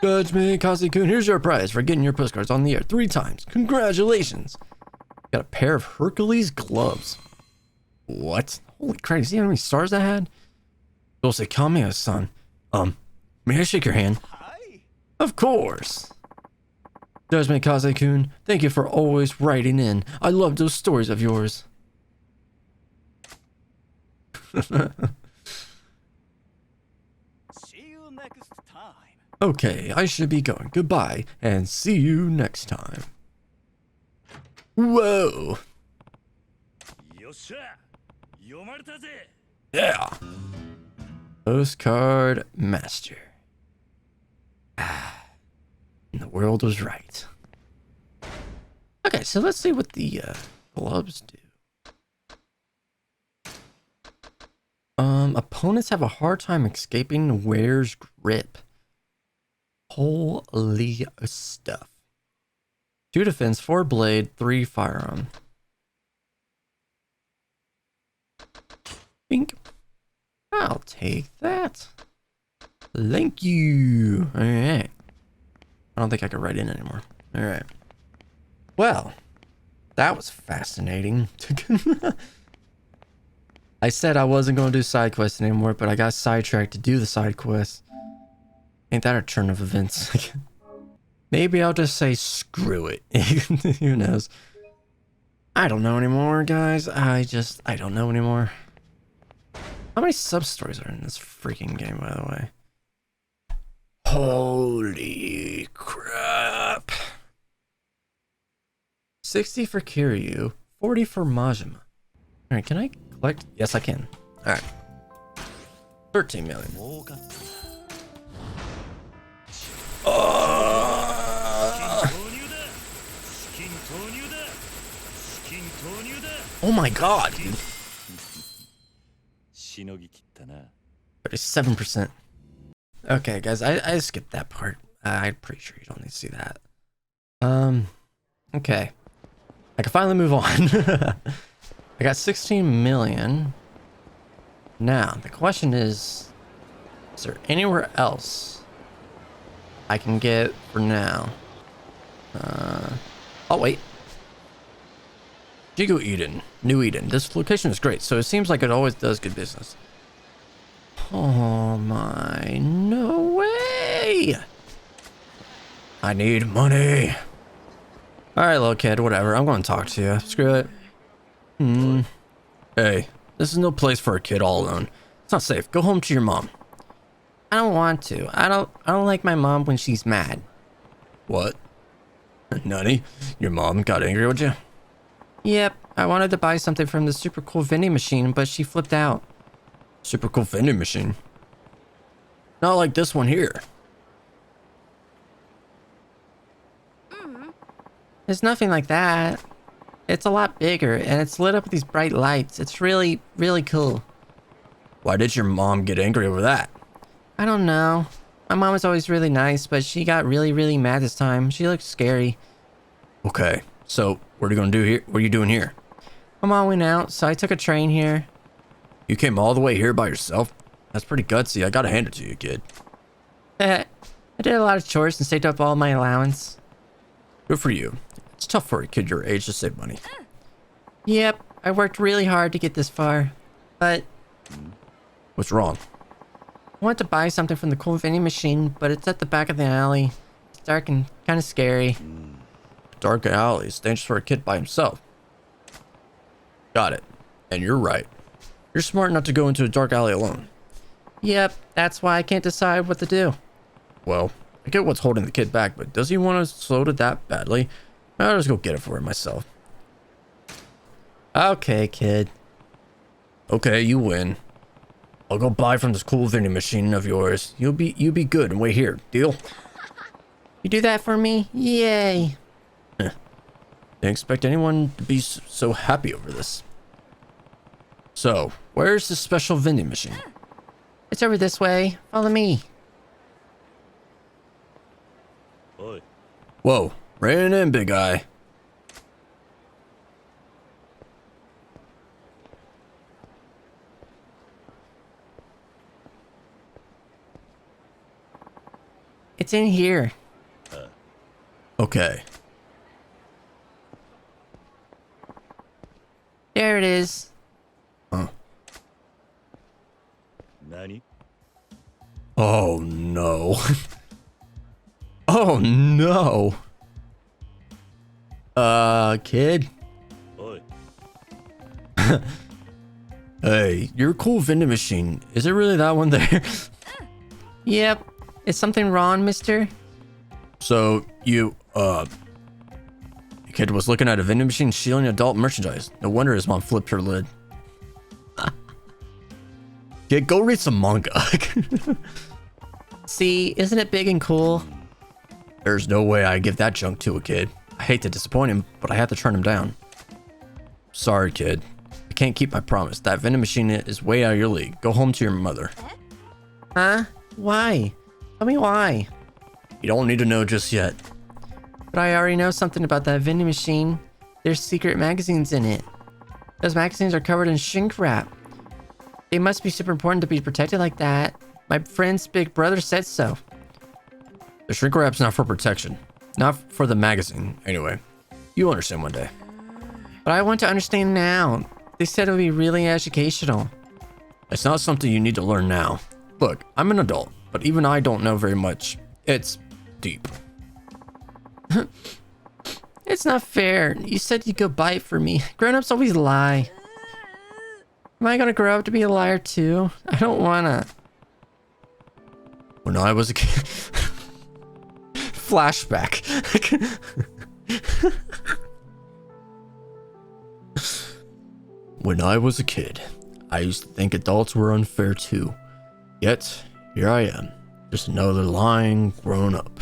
Judgment Kaze-kun, here's your prize for getting your postcards on the air 3 times. Congratulations. Got a pair of Hercules gloves. What? Holy crap, you see how many stars I had? Dulce Kamiya's son. May I shake your hand? Of course. Judgment Kaze-kun, thank you for always writing in. I love those stories of yours. Okay, I should be going. Goodbye, and see you next time. Whoa. Yeah. Postcard master. And the world was right. Okay, so let's see what the gloves do. Opponents have a hard time escaping the wearer's grip. Holy stuff. 2 defense, 4 blade, 3 firearm. Bink. I'll take that. Thank you. Alright. I don't think I can write in anymore. Alright. Well, that was fascinating. I said I wasn't going to do side quests anymore, but I got sidetracked to do the side quests. Ain't that a turn of events? Maybe I'll just say screw it. Who knows? I don't know anymore, guys. I don't know anymore. How many sub-stories are in this freaking game, by the way? Holy crap. 60 for Kiryu, 40 for Majima. Alright, can I collect? Yes, I can. Alright. 13 million. Oh my god, dude. 37%. Okay, guys, I skipped that part. I'm pretty sure you don't need to see that. Okay. I can finally move on. I got 16 million. Now, the question is there anywhere else I can get for now? Oh, wait. Jigo Eden, New Eden. This location is great, so it seems like it always does good business. Oh my, no way! I need money. Alright, little kid, whatever. I'm gonna talk to you. Screw it. Hey, this is no place for a kid all alone. It's not safe. Go home to your mom. I don't want to. I don't like my mom when she's mad. What? Nutty? Your mom got angry with you? Yep, I wanted to buy something from the super cool vending machine, but she flipped out. Super cool vending machine? Not like this one here. There's nothing like that. It's a lot bigger, and it's lit up with these bright lights. It's really, really cool. Why did your mom get angry over that? I don't know. My mom was always really nice, but she got really, really mad this time. She looked scary. Okay, so what are you gonna do here? What are you doing here? My mom went out, so I took a train here. You came all the way here by yourself? That's pretty gutsy. I gotta hand it to you, kid. I did a lot of chores and saved up all my allowance. Good for you. It's tough for a kid your age to save money. Yep, I worked really hard to get this far. But What's wrong? I want to buy something from the cool vending machine, but it's at the back of the alley. It's dark and kind of scary. Dark alley is dangerous for a kid by himself. Got it. And you're right. You're smart not to go into a dark alley alone. Yep, that's why I can't decide what to do. Well, I get what's holding the kid back, but does he want to soda that badly? I'll just go get it for him myself. Okay, kid. Okay, you win. I'll go buy from this cool vending machine of yours. You be good and wait here. Deal? You do that for me? Yay. Didn't expect anyone to be so happy over this. So, where's the special vending machine? It's over this way. Follow me. Oi. Whoa, rein in, big guy. It's in here. Okay. There it is. Huh. Nani? Oh no. Oh no. Kid. Oi. Hey, your cool vending machine. Is it really that one there? Yep. Is something wrong, mister? So, the kid was looking at a vending machine stealing adult merchandise. No wonder his mom flipped her lid. Kid, go read some manga. See, isn't it big and cool? There's no way I give that junk to a kid. I hate to disappoint him, but I have to turn him down. Sorry, kid. I can't keep my promise. That vending machine is way out of your league. Go home to your mother. Huh? Why? Tell me why. You don't need to know just yet. But I already know something about that vending machine. There's secret magazines in it. Those magazines are covered in shrink wrap. They must be super important to be protected like that. My friend's big brother said so. The shrink wrap's not for protection. Not for the magazine, anyway. You'll understand one day. But I want to understand now. They said it would be really educational. It's not something you need to learn now. Look, I'm an adult, but even I don't know very much. It's deep. It's not fair. You said you'd go buy it for me. Grown-ups always lie. Am I gonna grow up to be a liar too? I don't wanna. When I was a kid... Flashback. When I was a kid, I used to think adults were unfair too. Yet, here I am. Just another lying grown up.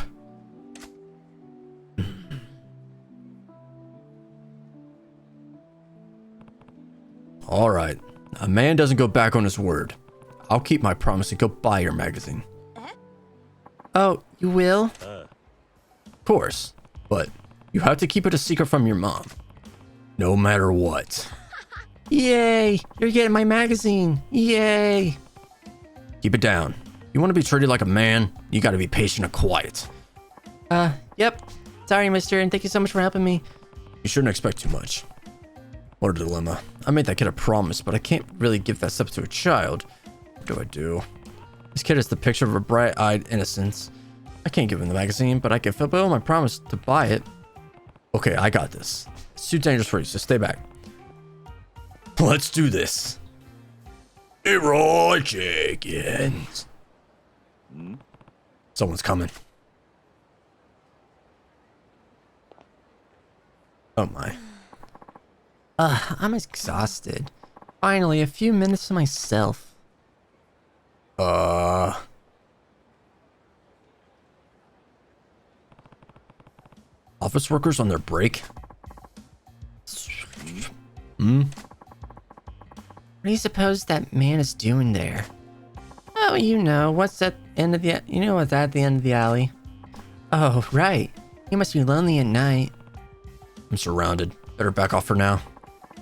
Alright, a man doesn't go back on his word. I'll keep my promise and go buy your magazine. Oh, you will? Of course, but you have to keep it a secret from your mom. No matter what. Yay! You're getting my magazine. Yay! Keep it down. You want to be treated like a man, you gotta be patient and quiet. Yep. Sorry, mister, and thank you so much for helping me. You shouldn't expect too much. What a dilemma. I made that kid a promise, but I can't really give that stuff to a child. What do I do? This kid is the picture of a bright-eyed innocence. I can't give him the magazine, but I can fulfill my promise to buy it. Okay, I got this. It's too dangerous for you, so stay back. Let's do this. Hero chickens. Someone's coming. Oh my. I'm exhausted. Finally, a few minutes to myself. Office workers on their break? What do you suppose that man is doing there? Oh, you know, what's at the end of the... You know what's at the end of the alley? Oh, right. He must be lonely at night. I'm surrounded. Better back off for now.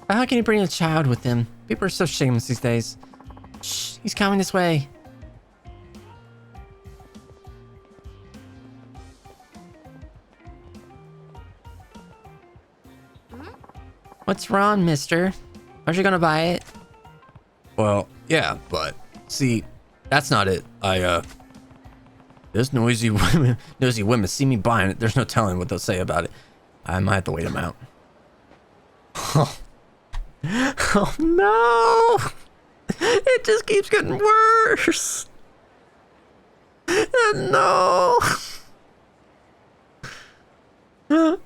But how can he bring a child with him? People are so shameless these days. Shh, he's coming this way. What's wrong, mister? Aren't you gonna buy it? Well, yeah, but see, that's not it. This nosy women see me buying it. There's no telling what they'll say about it. I might have to wait them out. Oh no! It just keeps getting worse. No.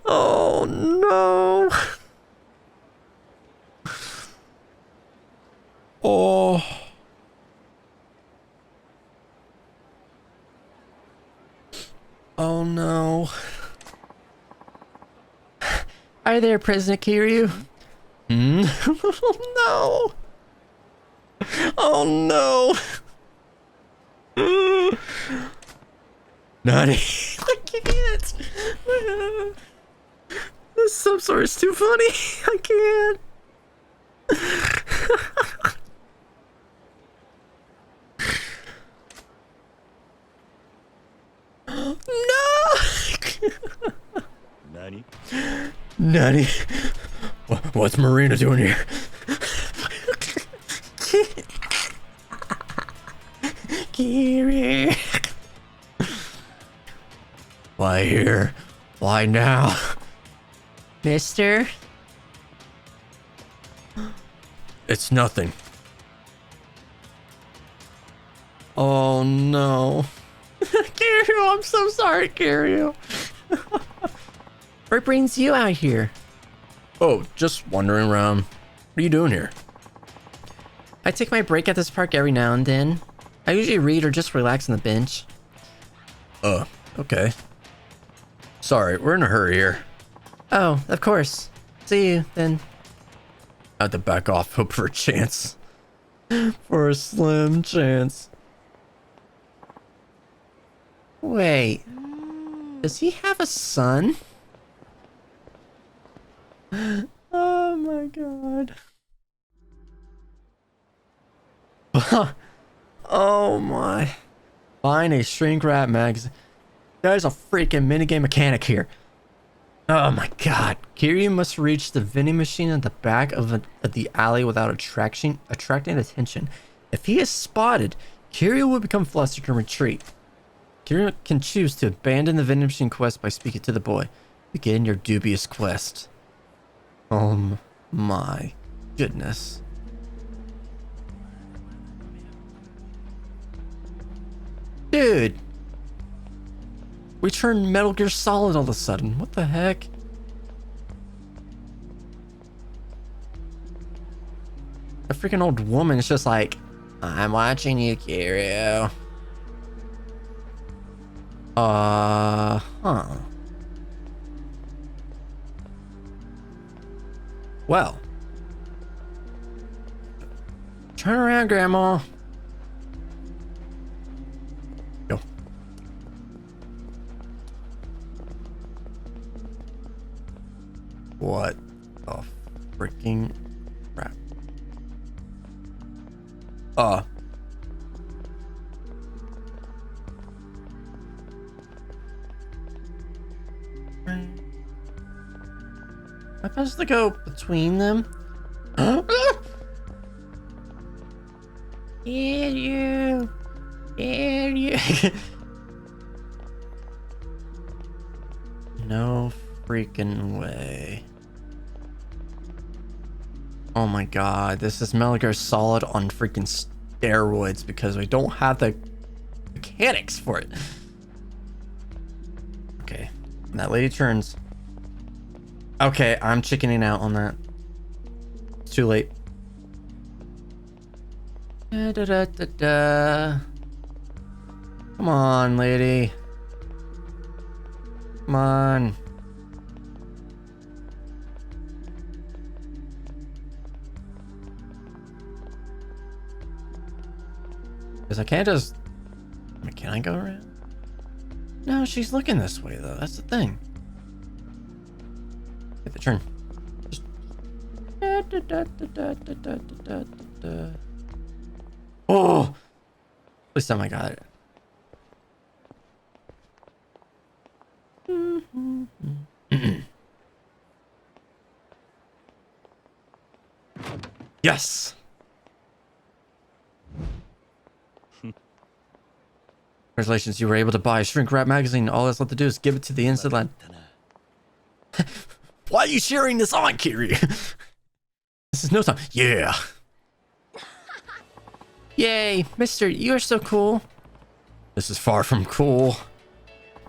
Oh no. Oh. Oh no. Hi there, President Kiryu. Oh no. Oh no. Nutty. I can't. This substory is too funny. I can't. Nani? Nutty. What's Marina doing here? Kiryu. Why here? Why now? Mister? It's nothing. Oh no. Kiryu, I'm so sorry, Kiryu. What brings you out here? Oh, just wandering around. What are you doing here? I take my break at this park every now and then. I usually read or just relax on the bench. Okay. Sorry, we're in a hurry here. Oh, of course. See you then. I have to back off, hope for a chance. For a slim chance. Wait. Does he have a son? Oh my god. Oh my. Buying a shrink wrap magazine. There's a freaking minigame mechanic here. Oh my god. Kiryu must reach the vending machine at the back of the alley without attracting attention. If he is spotted, Kiryu will become flustered and retreat. Kiryu can choose to abandon the vending machine quest by speaking to the boy. Begin your dubious quest. Oh my goodness. Dude! We turned Metal Gear Solid all of a sudden. What the heck? A freaking old woman is just like, I'm watching you, Kiryu. Huh. Well. Turn around, Grandma. Go. What the freaking crap? Am I supposed to go between them? Kiryu. No freaking way. Oh my god, this is Metal Gear Solid on freaking steroids because we don't have the mechanics for it. Okay, and that lady turns. Okay, I'm chickening out on that. It's too late. Da, da, da, da, da. Come on, lady. Come on. Because I can't just... I mean, can I go around? No, she's looking this way, though. That's the thing. Get the turn. Just... Oh! This time I got it. Yes! Congratulations, you were able to buy a shrink wrap magazine. All that's left to do is give it to the instant lad. Why are you sharing this on, Kiryu? This is no time. Yeah. Yay, mister, you're so cool. This is far from cool.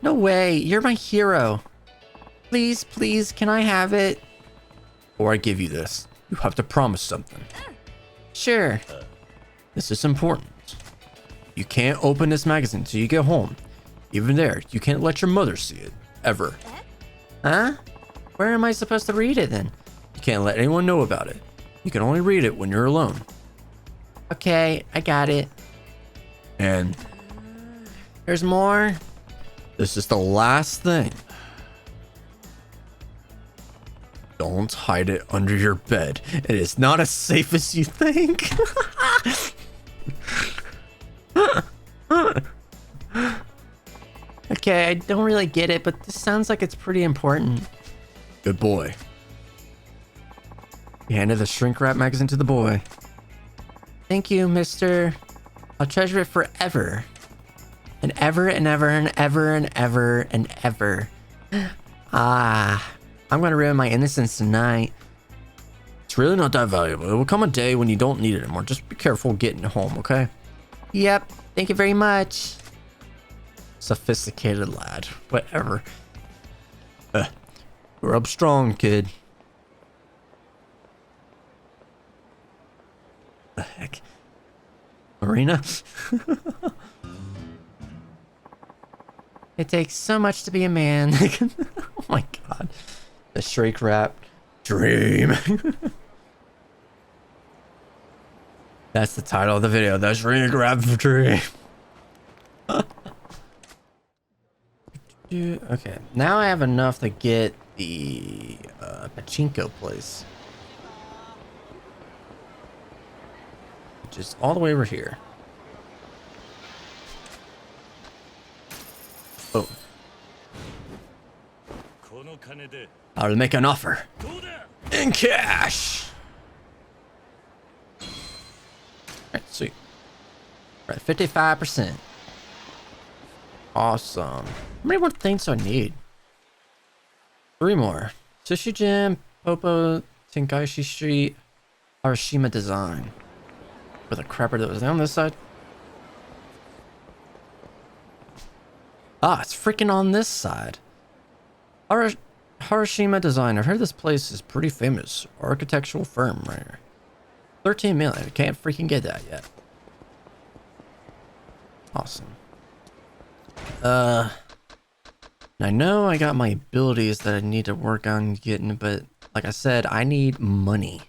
No way, you're my hero. Please, please, can I have it? Before I give you this, you have to promise something. Sure. This is important. You can't open this magazine till you get home. Even there, you can't let your mother see it. Ever. Huh? Where am I supposed to read it then? You can't let anyone know about it. You can only read it when you're alone. Okay, I got it. And there's more. This is the last thing. Don't hide it under your bed. It is not as safe as you think. Okay, I don't really get it, but this sounds like it's pretty important. Good boy. He handed the shrink wrap magazine to the boy. Thank you, mister. I'll treasure it forever. And ever and ever and ever and ever and ever. Ah, I'm gonna ruin my innocence tonight. It's really not that valuable. It will come a day when you don't need it anymore. Just be careful getting home, okay? Yep, thank you very much. Sophisticated lad. Whatever. Grow up strong, kid. The heck? Marina? It takes so much to be a man. Oh my god. The shrink wrap dream. That's the title of the video. The shrink wrap dream. Okay, now I have enough to get the pachinko place, which is all the way over here. Oh, I'll make an offer in cash. Alright, sweet. Right, 55%. Awesome. How many more things do I need? 3 more. Sushi Gym, Popo, Tenkaichi Street, Harashima Design. With a crapper that was on this side. Ah, it's freaking on this side. Harashima Design. I've heard this place is pretty famous. Architectural firm right here. 13 million. I can't freaking get that yet. Awesome. I know I got my abilities that I need to work on getting, but like I said, I need money.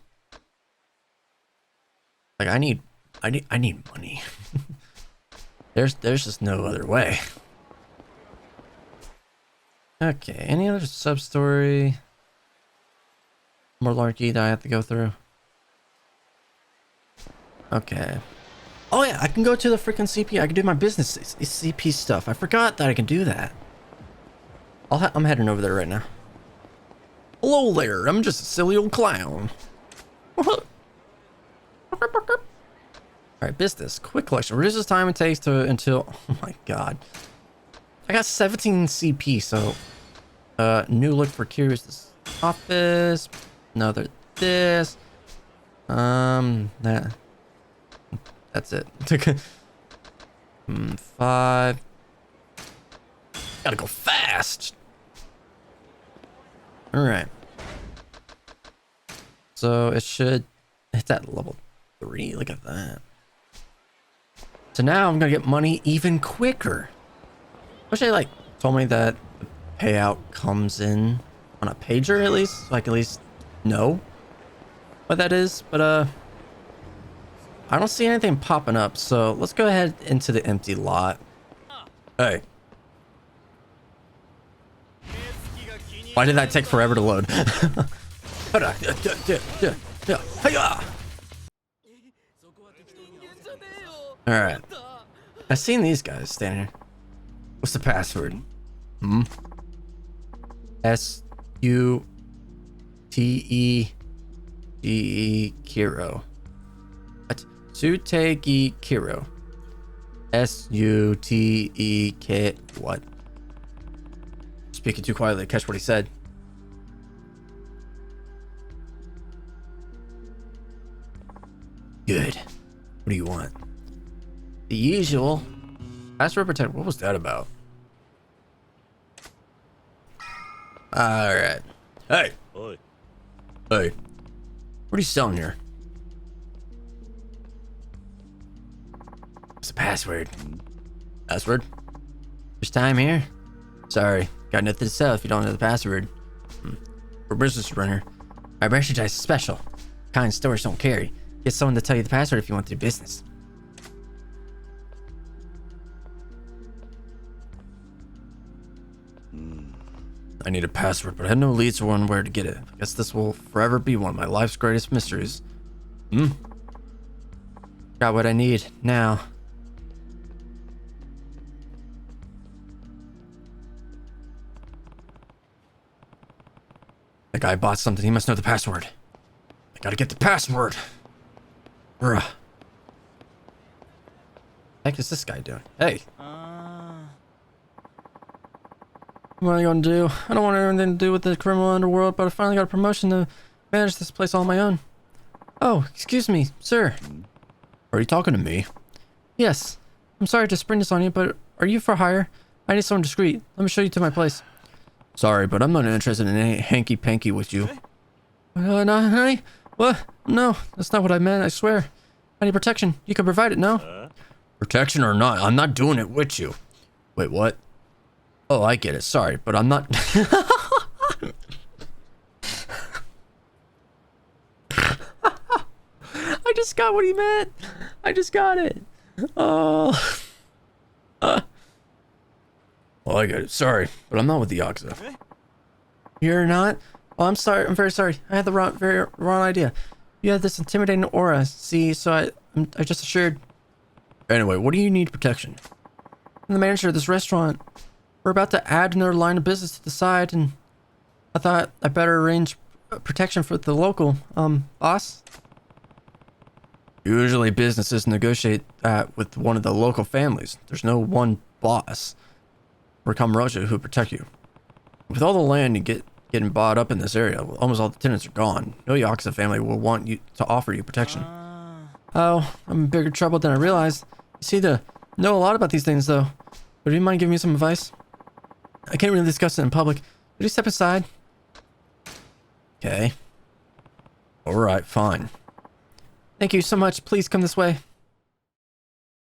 Like I need money. There's just no other way. Okay, any other sub-story? More larky that I have to go through? Okay. Oh yeah, I can go to the freaking CP. I can do my business CP stuff. I forgot that I can do that. I'm heading over there right now. Hello there, I'm just a silly old clown. Alright, business. Quick collection. Reduces time it takes to until... Oh my god. I got 17 CP, so... new look for Kiryu's office. Another this. That's it. 5. Gotta go fast. Alright. So it should hit that level 3. Look at that. So now I'm gonna get money even quicker. Wish they like told me that the payout comes in on a pager at least, so I can at least know what that is. But I don't see anything popping up, so let's go ahead into the empty lot. Hey. Why did that take forever to load? Alright. I've seen these guys standing here. What's the password? S-U-T-E-G-E Kiro. What? Sutegi Kiro. S-U-T-E-K. What? Speaking too quietly to catch what he said. Good. What do you want? The usual. Password protect. What was that about? Alright. Hey. Oi. Hey. What are you selling here? What's the password? Password? First time here? Sorry. Got nothing to sell if you don't know the password. We're a business runner. Our merchandise is special. Kind stores don't carry. Get someone to tell you the password if you want to do business. I need a password, but I had no leads or one where to get it. I guess this will forever be one of my life's greatest mysteries. Got what I need now. The guy bought something. He must know the password. I gotta get the password. Bruh. The heck is this guy doing? Hey. What are you gonna do? I don't want anything to do with the criminal underworld, but I finally got a promotion to manage this place all on my own. Oh, excuse me, sir. Are you talking to me? Yes. I'm sorry to spring this on you, but are you for hire? I need someone discreet. Let me show you to my place. Sorry, but I'm not interested in any hanky-panky with you. No, honey? What? No, that's not what I meant, I swear. I need protection. You can provide it, no? Protection or not, I'm not doing it with you. Wait, what? Oh, I get it. Sorry, but I'm not... I just got what he meant. I just got it. Oh. Well, I get it. Sorry, but I'm not with the Yakuza. You're not? Oh, I'm sorry. I'm very sorry. I had the wrong idea. You have this intimidating aura. See, so I just assured. Anyway, what do you need protection? I'm the manager of this restaurant. We're about to add another line of business to the side, and I thought I'd better arrange protection for the local, boss. Usually businesses negotiate that with one of the local families. There's no one boss or Kamurocho who protect you. With all the land you getting bought up in this area, almost all the tenants are gone. No Yakuza family will want you to offer you protection. Oh, I'm in bigger trouble than I realized. You seem to know a lot about these things, though. Would you mind giving me some advice? I can't really discuss it in public. Would you step aside? Okay. Alright, fine. Thank you so much. Please come this way.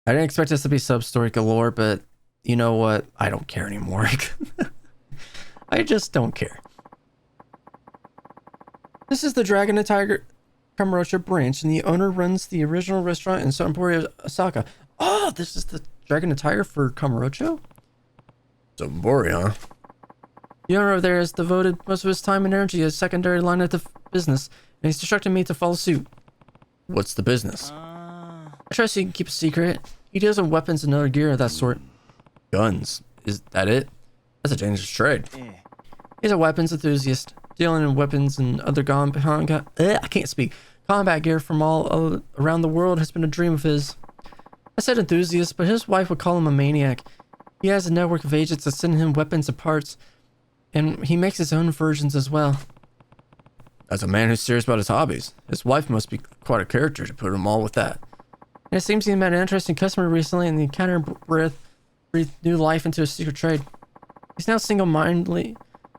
I didn't expect this to be sub-story galore, but you know what? I don't care anymore. I just don't care. This is the Dragon and Tiger Kamurocho branch, and the owner runs the original restaurant in Emporium, Osaka. Oh, this is the Dragon and Tiger for Kamurocho? Somebori, huh? The owner over there has devoted most of his time and energy as secondary line of the business, and he's instructed me to follow suit. What's the business? I trust you can keep a secret. He deals in weapons and other gear of that sort. Guns? Is that it? That's a dangerous trade. He's a weapons enthusiast, dealing in weapons and other I can't speak. Combat gear from all around the world has been a dream of his. I said enthusiast, but his wife would call him a maniac. He has a network of agents that send him weapons and parts, and he makes his own versions as well. As a man who's serious about his hobbies, his wife must be quite a character to put him all with that. And it seems he met an interesting customer recently, and the encounter breathed new life into his secret trade. He's now single-mindedly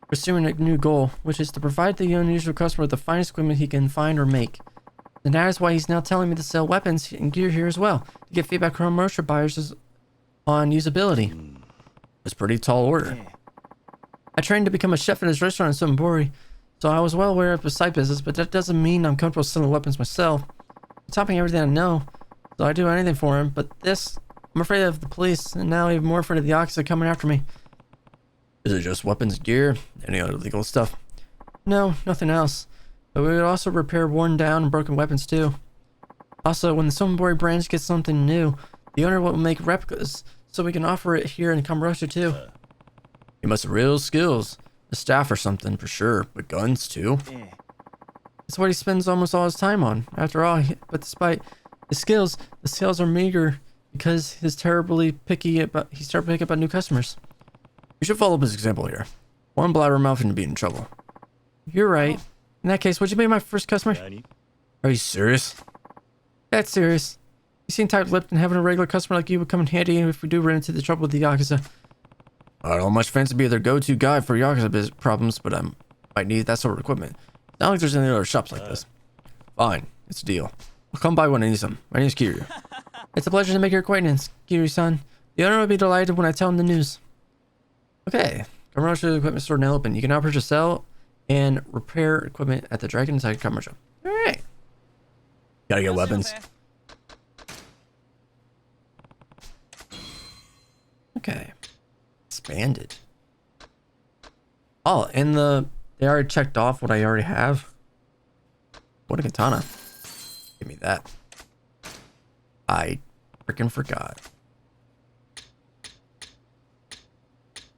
pursuing a new goal, which is to provide the unusual customer with the finest equipment he can find or make. And that is why he's now telling me to sell weapons and gear here as well, to get feedback from commercial buyers on usability. It's a pretty tall order. I trained to become a chef in his restaurant in Sumbori, so I was well aware of the side business, but that doesn't mean I'm comfortable selling weapons myself. Topping everything I know, So I'd do anything for him, but this, I'm afraid of the police, and now even more afraid of the Yakuza coming after me. Is it just weapons, gear, any other legal stuff? No, nothing else. But we would also repair worn down and broken weapons too. Also, when the Sonbori branch gets something new, the owner will make replicas, so we can offer it here in Kamurocho too. You must have real skills. A staff or something for sure, but guns too. It's what he spends almost all his time on. After all, but despite his skills, the sales are meager because he's terribly picky about. He started picking up new customers. You should follow his example here. One blabbermouth and be in trouble. You're right. In that case, would you be my first customer? Are you serious? That's serious. You seem tight-lipped, and having a regular customer like you would come in handy if we do run into the trouble with the Yakuza. I don't much fancy be their go-to guy for Yakuza problems, but I might need that sort of equipment. Not like there's any other shops like this. Fine, it's a deal. I'll come by when I need some. My name's Kiryu. It's a pleasure to make your acquaintance, Kiryu-san. The owner will be delighted when I tell him the news. Okay, Kamurocho equipment store now open. You can now purchase, sell, and repair equipment at the Dragon inside Kamurocho. Alright. Gotta get weapons. Okay. Expanded. Oh, and they already checked off what I already have. What a katana. Give me that. I freaking forgot.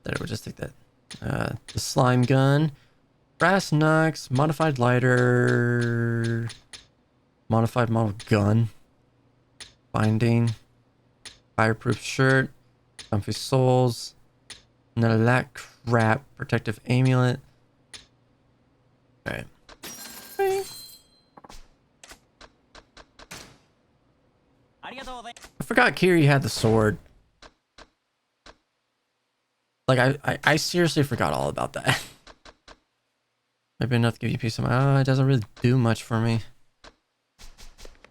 There, we'll just take that. The slime gun. Brass knucks. Modified lighter. Modified model gun. Binding. Fireproof shirt. Comfy soles. None of that crap. Protective amulet. Alright. I forgot Kiryu had the sword. Like, I seriously forgot all about that. Maybe enough to give you peace of mind. Oh, it doesn't really do much for me.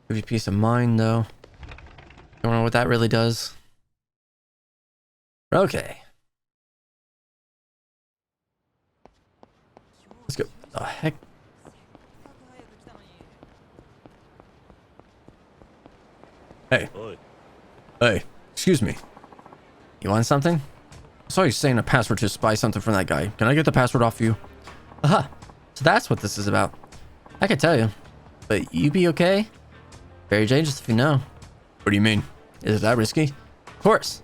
Give you peace of mind, though. Don't know what that really does. Okay. Let's go. What the heck? Hey. Hey, excuse me. You want something? I saw you saying a password to spy something from that guy. Can I get the password off you? Aha. So that's what this is about. I could tell you. But you be okay? Very dangerous if you know. What do you mean? Is it that risky? Of course.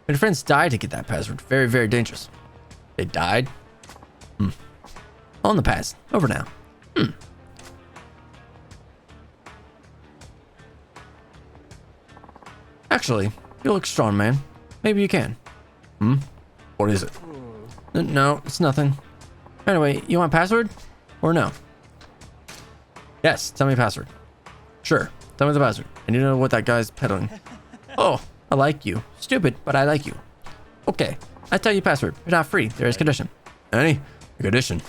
My friends died to get that password. Very, very dangerous. They died? All in the past. Over now. Actually, you look strong, man. Maybe you can. What is it? No, it's nothing. Anyway, you want password? Or no? Yes, tell me password. Sure. Tell me the password. I need to know what that guy's peddling. Oh, I like you. Stupid, but I like you. Okay, I tell you password. You're not free. There is condition. Any? A condition?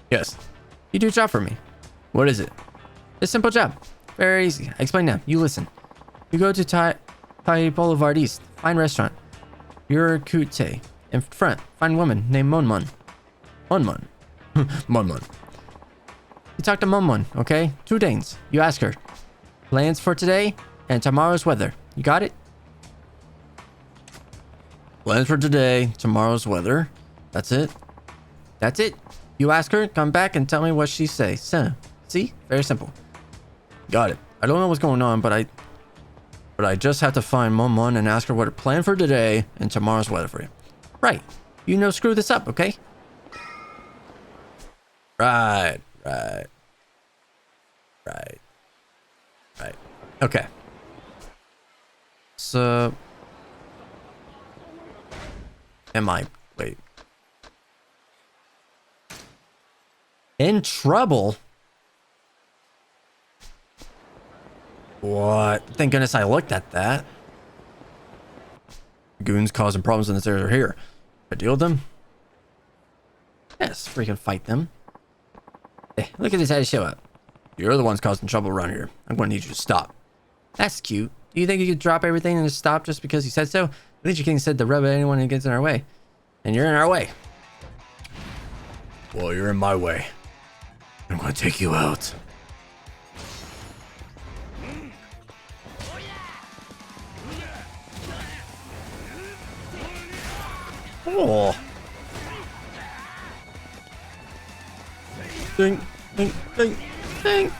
Yes. You do a job for me. What is it? It's a simple job. Very easy. I explain now. You listen. You go to Tai Boulevard East. Fine restaurant. Yurakute. In front, find woman named Monmon. Monmon. Mon. You talk to Monmon, okay? 2 days. You ask her. Plans for today and tomorrow's weather. You got it? Plans for today, tomorrow's weather. That's it? That's it. You ask her, come back and tell me what she says. So, see? Very simple. Got it. I don't know what's going on, but I just have to find Monmon and ask her what her plan for today and tomorrow's weather for you. Right. You know, screw this up, okay? Right. Okay. So... Wait. In trouble? What? Thank goodness I looked at that. Goons causing problems in this area are here. I deal with them? Yes, freaking fight them. Hey, look at this how to show up. You're the ones causing trouble around here. I'm going to need you to stop. That's cute. Do you think you could drop everything and just stop just because you said so? At least your king said to rub anyone who gets in our way. And you're in our way. Well, you're in my way. I'm going to take you out. Oh. Ding, ding, ding, ding.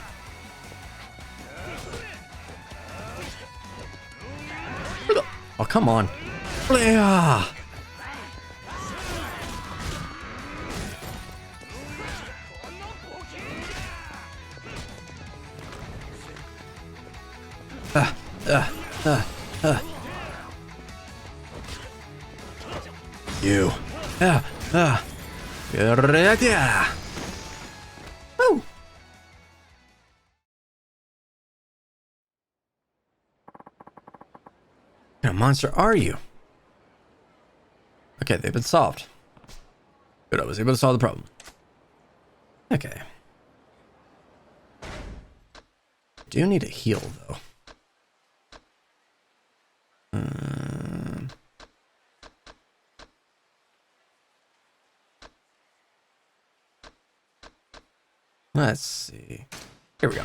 Oh, come on. Yeah. You. Yeah. Woo. What kind of monster are you? Okay, they've been solved. Good, I was able to solve the problem. Okay. Do need a heal though. Let's see. Here we go.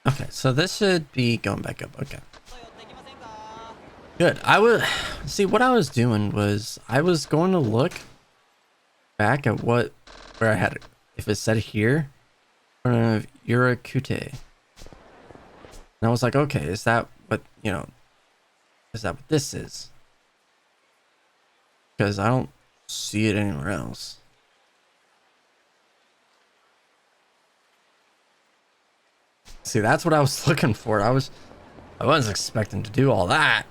Okay, so this should be going back up. Okay. Good. I was see what I was doing was I was going to look back at where I had it. If it said here, in front of Yakuza. And I was like, okay, is that what is that what this is? Because I don't see it anywhere else. See, that's what I was looking for. I wasn't expecting to do all that.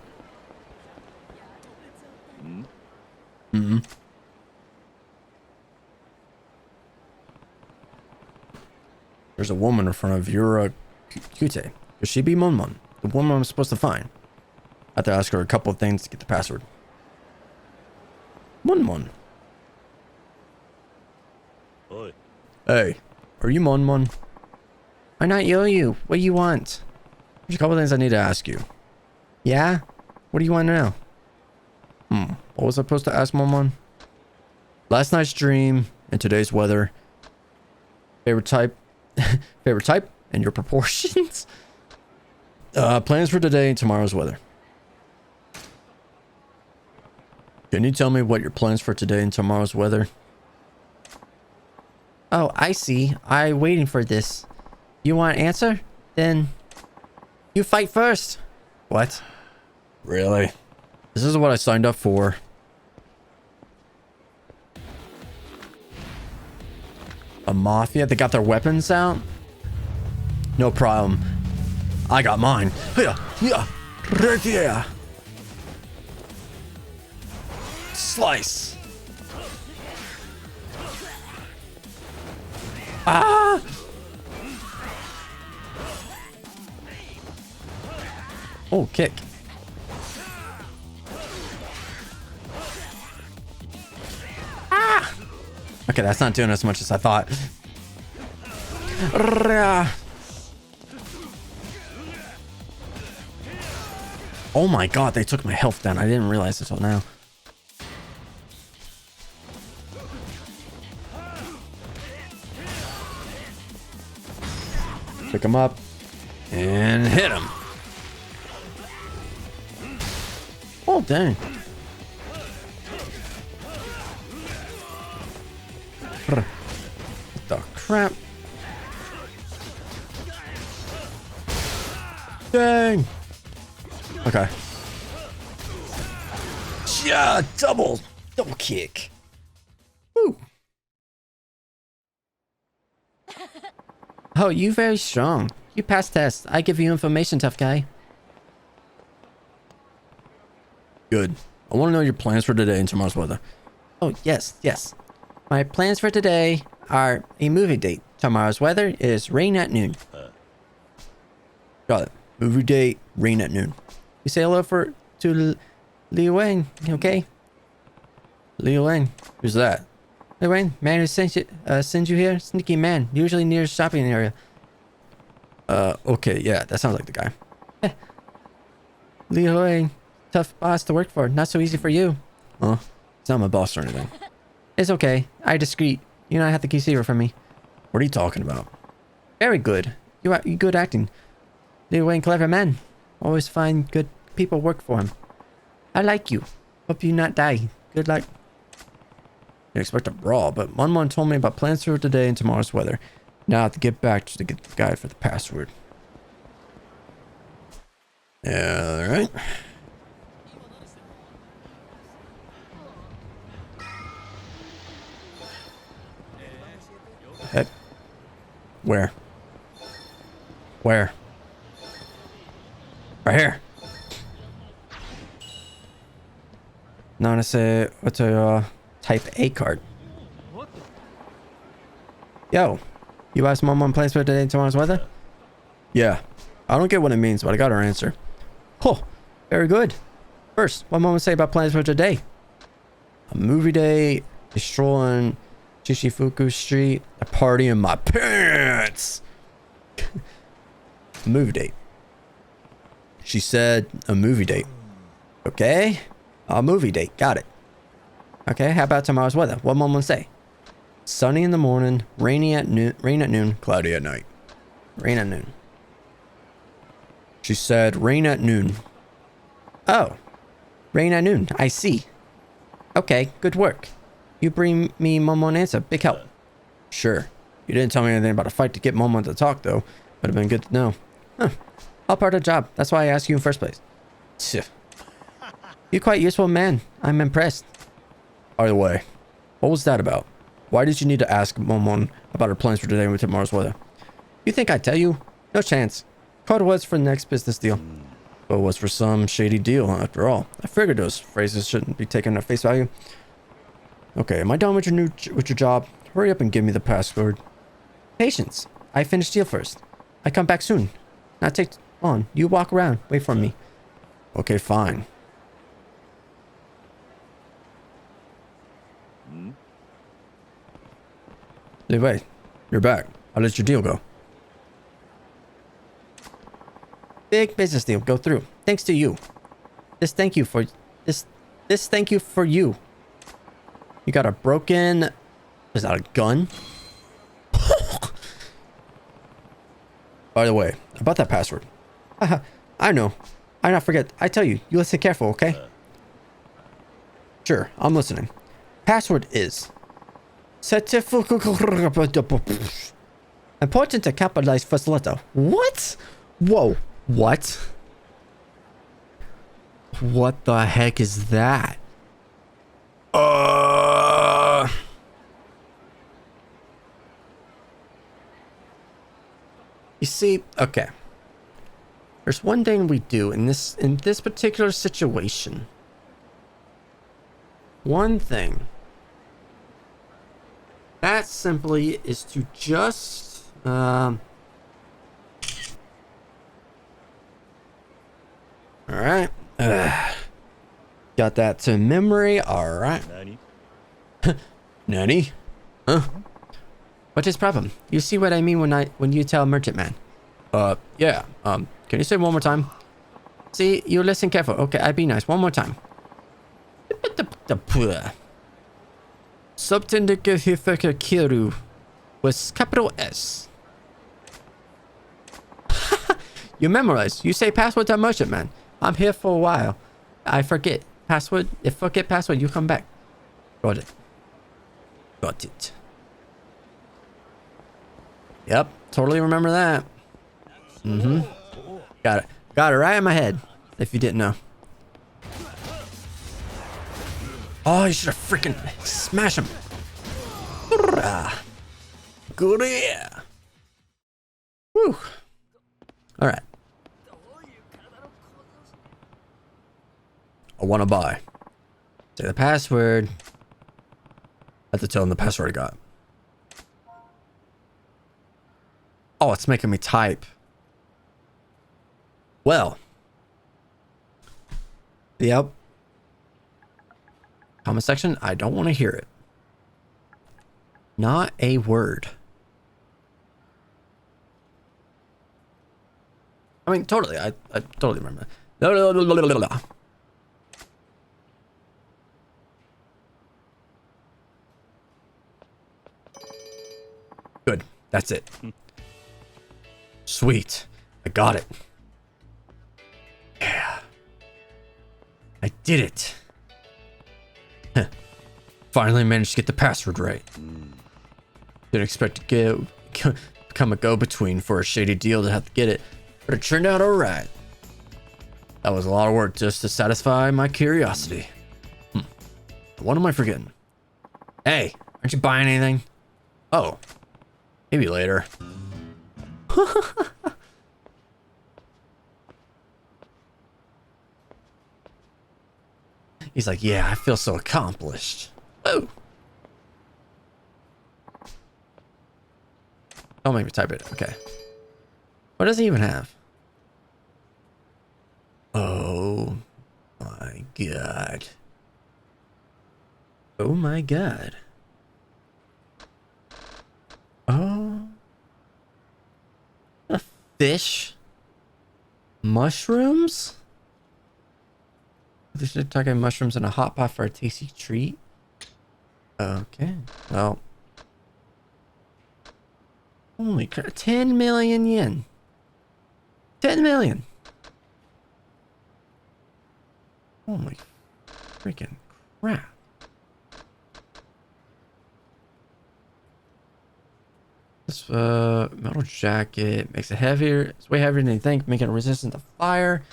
Mm-hmm. There's a woman in front of Yakuza. Could she be Monmon? The woman I'm supposed to find. I have to ask her a couple of things to get the password. Monmon. Oi. Hey, are you Monmon? Why not you? What do you want? There's a couple of things I need to ask you. Yeah? What do you want to know? What was I supposed to ask Monmon? Last night's dream and today's weather. Favorite type? Favorite type and your proportions? Plans for today and tomorrow's weather. Can you tell me what your plans for today and tomorrow's weather? Oh, I see. I'm waiting for this. You want an answer? Then you fight first. What? Really? This is what I signed up for. A mafia? They got their weapons out? No problem. I got mine. Yeah. Slice. Ah! Oh, kick. Ah! Okay, that's not doing as much as I thought. Oh my god, they took my health down. I didn't realize this until now. Pick him up and hit him. Oh, dang. What the crap? Dang. Okay. Yeah, double kick. Woo. Oh, you very strong. You passed test. I give you information, tough guy. Good. I want to know your plans for today and tomorrow's weather. Oh, yes. My plans for today are a movie date. Tomorrow's weather is rain at noon. Got it. Movie date, rain at noon. You say hello to Liu Wang, okay? Liu Wang. Who's that? Liu Wang, man who sends you here? Sneaky man, usually near shopping area. Okay, yeah, that sounds like the guy. Liu Wang, tough boss to work for. Not so easy for you. Huh? It's not my boss or anything. It's okay. I'm discreet. You don't have to keep secret from me. What are you talking about? Very good. You good acting. Liu Wayne, clever man. Always find good people work for him. I like you. Hope you not die. Good luck. Didn't expect a brawl, but Mon told me about plans for today and tomorrow's weather. Now I have to get back to get the guide for the password. Yeah, alright. Heck. Where? Where? Right here. Now I say what's a type A card. Yo, you asked Mom on plans for today and tomorrow's weather? Yeah. I don't get what it means, but I got her answer. Oh, very good. First, what Mom say about plans for today? A movie day, a stroll on Shishifuku Street, a party in my pants. A movie date. She said a movie date. Okay. A movie date. Got it. Okay, how about tomorrow's weather? What Mom will say? Sunny in the morning, rain at noon, cloudy at night. Rain at noon. She said rain at noon. Oh. Rain at noon. I see. Okay, good work. You bring me Momon answer. Big help. Sure. You didn't tell me anything about a fight to get Momon to talk, though. Would have been good to know. Huh. All part of the job. That's why I asked you in first place. You're quite useful man. I'm impressed. Either way, what was that about? Why did you need to ask Momon about her plans for today and tomorrow's weather? You think I'd tell you? No chance. Called was for the next business deal. But it was for some shady deal, after all. I figured those phrases shouldn't be taken at face value. Okay, am I done with your job? Hurry up and give me the password. Patience. I finished deal first. I come back soon. Now take on. You walk around. Wait for me. Okay, fine. Wait, you're back. How did your deal go? Big business deal go through. Thanks to you. This thank you for you. You got a broken... Is that a gun? By the way, about that password. I know. I not forget. I tell you, you listen careful, okay? Sure, I'm listening. Password is... Important to capitalize first letter. What? Whoa. What? What the heck is that? You see, okay. There's one thing we do in this particular situation. One thing. That simply is to just all right. Got that to memory. All right. Nani? Huh? What's his problem? You see what I mean when you tell merchant man? Yeah. Can you say one more time? See, you listen careful. Okay, I'd be nice. One more time. Subtendika kiryu with capital S. You memorize. You say password to merchant man. I'm here for a while. I forget password. If forget password, you come back. Got it. Got it. Yep, totally remember that. Got it. Got it right in my head. If you didn't know. Oh, you should have freaking smashed him. Good. Woo. All right. I want to buy. Say the password. I have to tell him the password I got. Oh, it's making me type. Well. Yep. Comment section. I don't want to hear it. Not a word. I mean, totally. I totally remember. Good. That's it. Sweet. I got it. Yeah. I did it. Huh. Finally managed to get the password right. Didn't expect to become a go-between for a shady deal to have to get it, but it turned out alright. That was a lot of work just to satisfy my curiosity. What am I forgetting? Hey, aren't you buying anything? Oh, maybe later. He's like, yeah, I feel so accomplished. Oh. Don't make me type it. Okay. What does he even have? Oh my god. Oh my god. Oh. A fish? Mushrooms? They should talk about mushrooms in a hot pot for a tasty treat. Okay. Well. Holy crap. 10 million yen. 10 million. Holy freaking crap. This metal jacket makes it heavier. It's way heavier than you think, making it resistant to fire.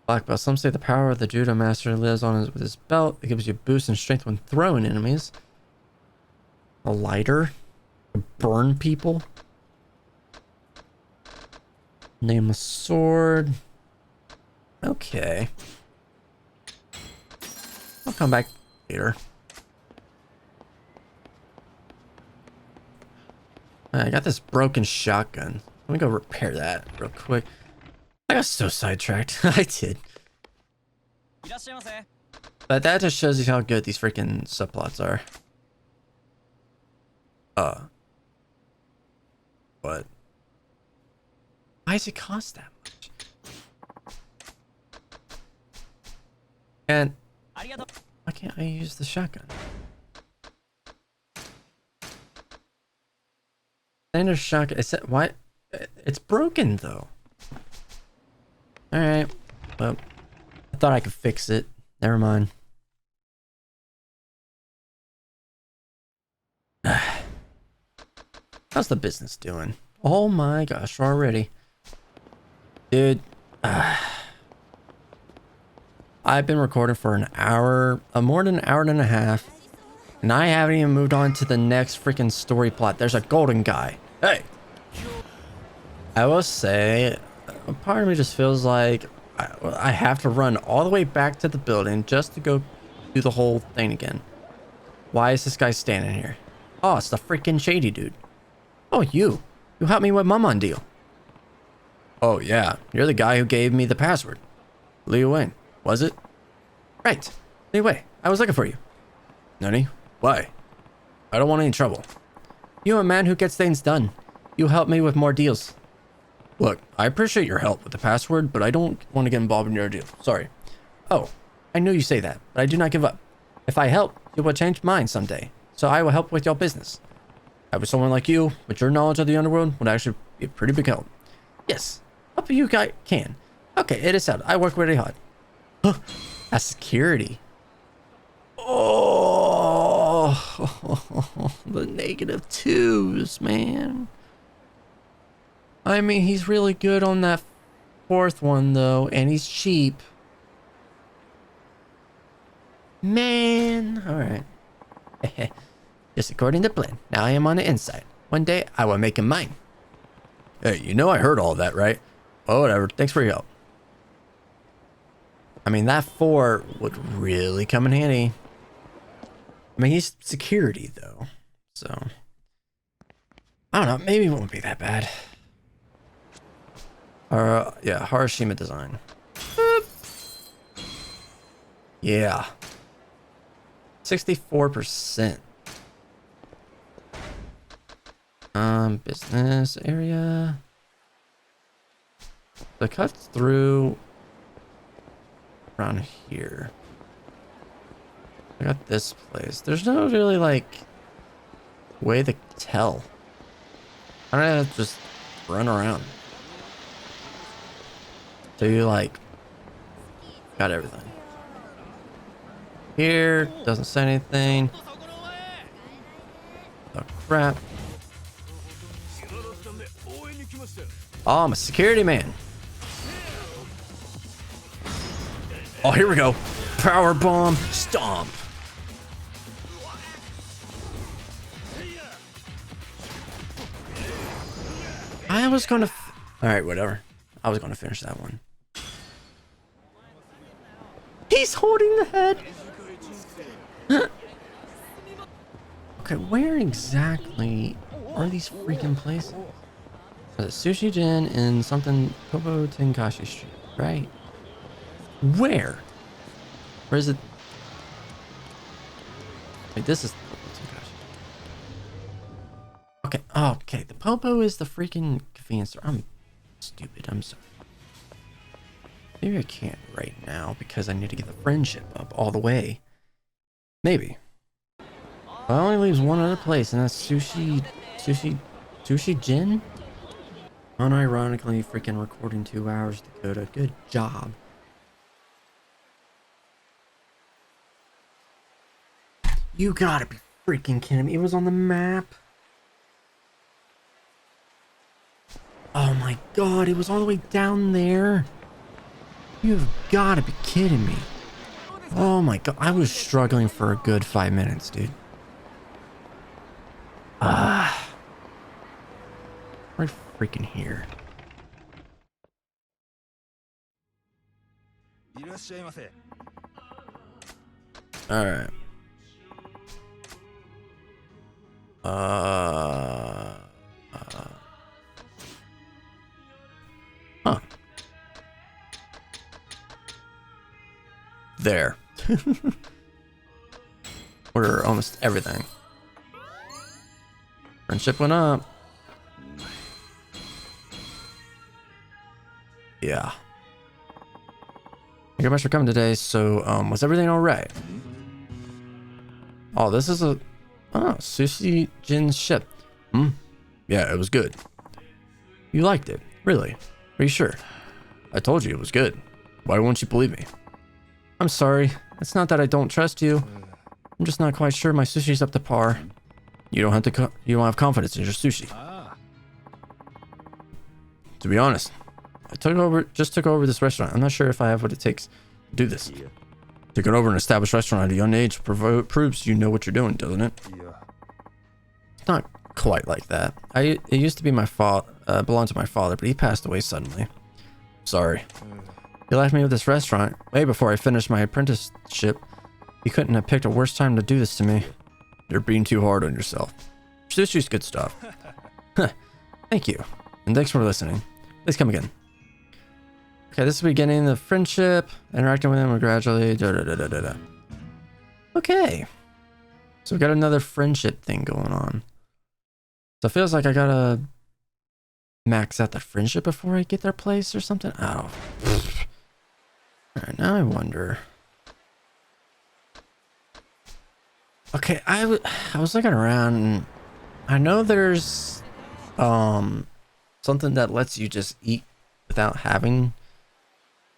Black belt. Some say the power of the judo master lives on with his belt. It gives you a boost in strength when throwing enemies. A lighter to burn people. Nameless sword. Okay. I'll come back later. I got this broken shotgun. Let me go repair that real quick. I got so sidetracked. I did. But that just shows you how good these freaking subplots are. What? Why does it cost that much? And why can't I use the shotgun? Standard shotgun. Is that why? It's broken though. All right. Well, I thought I could fix it. Never mind. How's the business doing? Oh my gosh, already. Dude, I've been recording for an hour, more than an hour and a half, and I haven't even moved on to the next freaking story plot. There's a golden guy. Hey! I will say, a part of me just feels like I have to run all the way back to the building just to go do the whole thing again. Why is this guy standing here? Oh, it's the freaking shady dude. Oh, you helped me with my Mumon deal. Oh, yeah. You're the guy who gave me the password. Liu Wayne, was it? Right. Anyway, I was looking for you. Nani? Why? I don't want any trouble. You're a man who gets things done. You help me with more deals. Look, I appreciate your help with the password, but I don't want to get involved in your deal. Sorry. Oh, I knew you say that, but I do not give up. If I help, you will change mine someday. So I will help with your business. I with someone like you, with your knowledge of the underworld, would actually be a pretty big help. Yes, help you guys can. Okay, it is out. I work really hard. Huh, that's security. Oh, the -2s, man. I mean, he's really good on that fourth one, though, and he's cheap. Man, all right. Just according to plan. Now I am on the inside. One day, I will make him mine. Hey, you know I heard all that, right? Oh, whatever. Thanks for your help. I mean, that 4 would really come in handy. I mean, he's security, though. So, I don't know. Maybe it won't be that bad. Yeah, Harashima design. Boop. Yeah. 64%. Business area. The cuts through around here. I got this place. There's no really like way to tell. I don't have to just run around. So you like got everything. Here doesn't say anything. Oh crap. Oh, I'm a security man. Oh, here we go. Power bomb, stomp. I was gonna. All right, whatever. I was gonna finish that one. He's holding the head. Okay, where exactly are these freaking places? Sushi Jin in something Kobo Tenkashi Street, right? Where? Where is it? Wait, this is okay. Oh, okay. The Popo is the freaking convenience store. I'm stupid. I'm sorry. Maybe I can't right now because I need to get the friendship up all the way. Maybe. Well, it only leaves one other place, and that's Sushi Jin? Unironically freaking recording 2 hours, Dakota. Good job. You gotta be freaking kidding me. It was on the map. Oh my god, it was all the way down there. You've gotta be kidding me. Oh my god, I was struggling for a good 5 minutes, dude. Right freaking here. Alright. Huh. There. Order almost everything. Friendship went up. Yeah. Thank you very much for coming today. So, was everything alright? Oh, this is a Sushi Jin's ship. Yeah, it was good. You liked it? Really? Are you sure? I told you it was good. Why won't you believe me? I'm sorry. It's not that I don't trust you. I'm just not quite sure my sushi's up to par. You don't have confidence in your sushi. To be honest, I just took over this restaurant. I'm not sure if I have what it takes to do this. Taking over an established restaurant at a young age proves you know what you're doing, doesn't it? It's not quite like that. It used to be my belonged to my father, but he passed away suddenly. Sorry. He left me with this restaurant way before I finished my apprenticeship. You couldn't have picked a worse time to do this to me. You're being too hard on yourself. Sushi's good stuff. Thank you. And thanks for listening. Please come again. Okay, this is the beginning of the friendship. Interacting with him gradually. Okay. So we got another friendship thing going on. So it feels like I gotta max out the friendship before I get their place or something. Oh. Alright, now I wonder. Okay, I was looking around and I know there's something that lets you just eat without having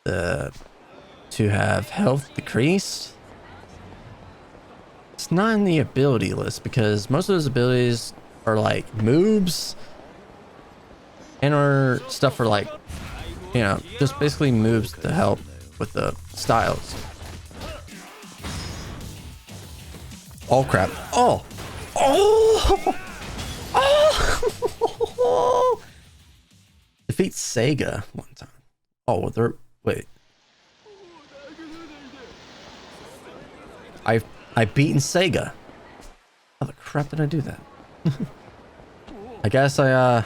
to have health decreased. It's not in the ability list because most of those abilities are like moves and or stuff for like, you know, just basically moves to help with the styles. Oh crap. Oh. Oh. Oh. Defeat SEGA one time. Oh, they're wait. I beaten SEGA. How the crap did I do that? I guess I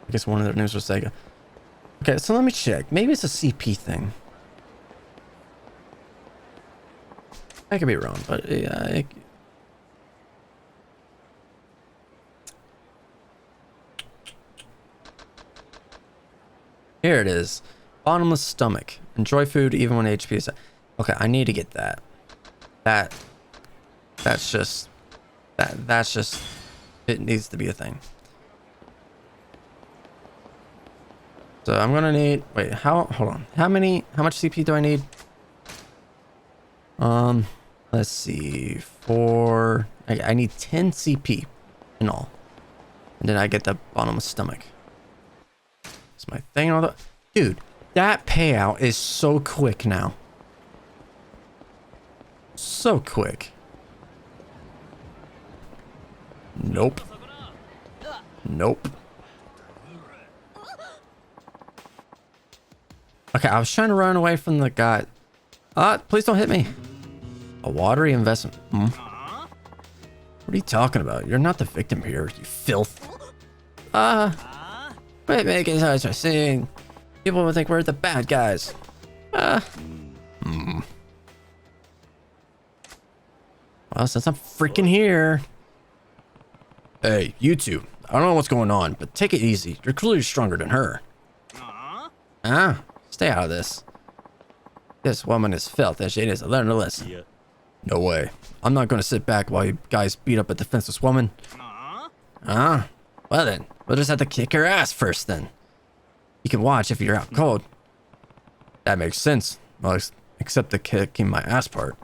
guess one of their names was SEGA. Okay, so let me check. Maybe it's a CP thing. I could be wrong, but yeah. Here it is. Bottomless stomach. Enjoy food even when HP is... Okay, I need to get that. That's just... It needs to be a thing. So I'm gonna need, wait, hold on. How much CP do I need? Let's see, I need 10 CP in all. And then I get the bottom of stomach. That's my thing. All the dude, that payout is so quick now. So quick. Nope. Nope. Okay, I was trying to run away from the guy. Please don't hit me. A watery investment. What are you talking about? You're not the victim here, you filth. Quit making such a scene. People will think we're the bad guys. Well, since I'm freaking here. Hey, you two. I don't know what's going on, but take it easy. You're clearly stronger than her. Stay out of this. This woman is filth and she needs to learn a lesson. Yeah. No way. I'm not going to sit back while you guys beat up a defenseless woman. Well then, we'll just have to kick her ass first then. You can watch if you're out cold. That makes sense. Well, except the kicking my ass part.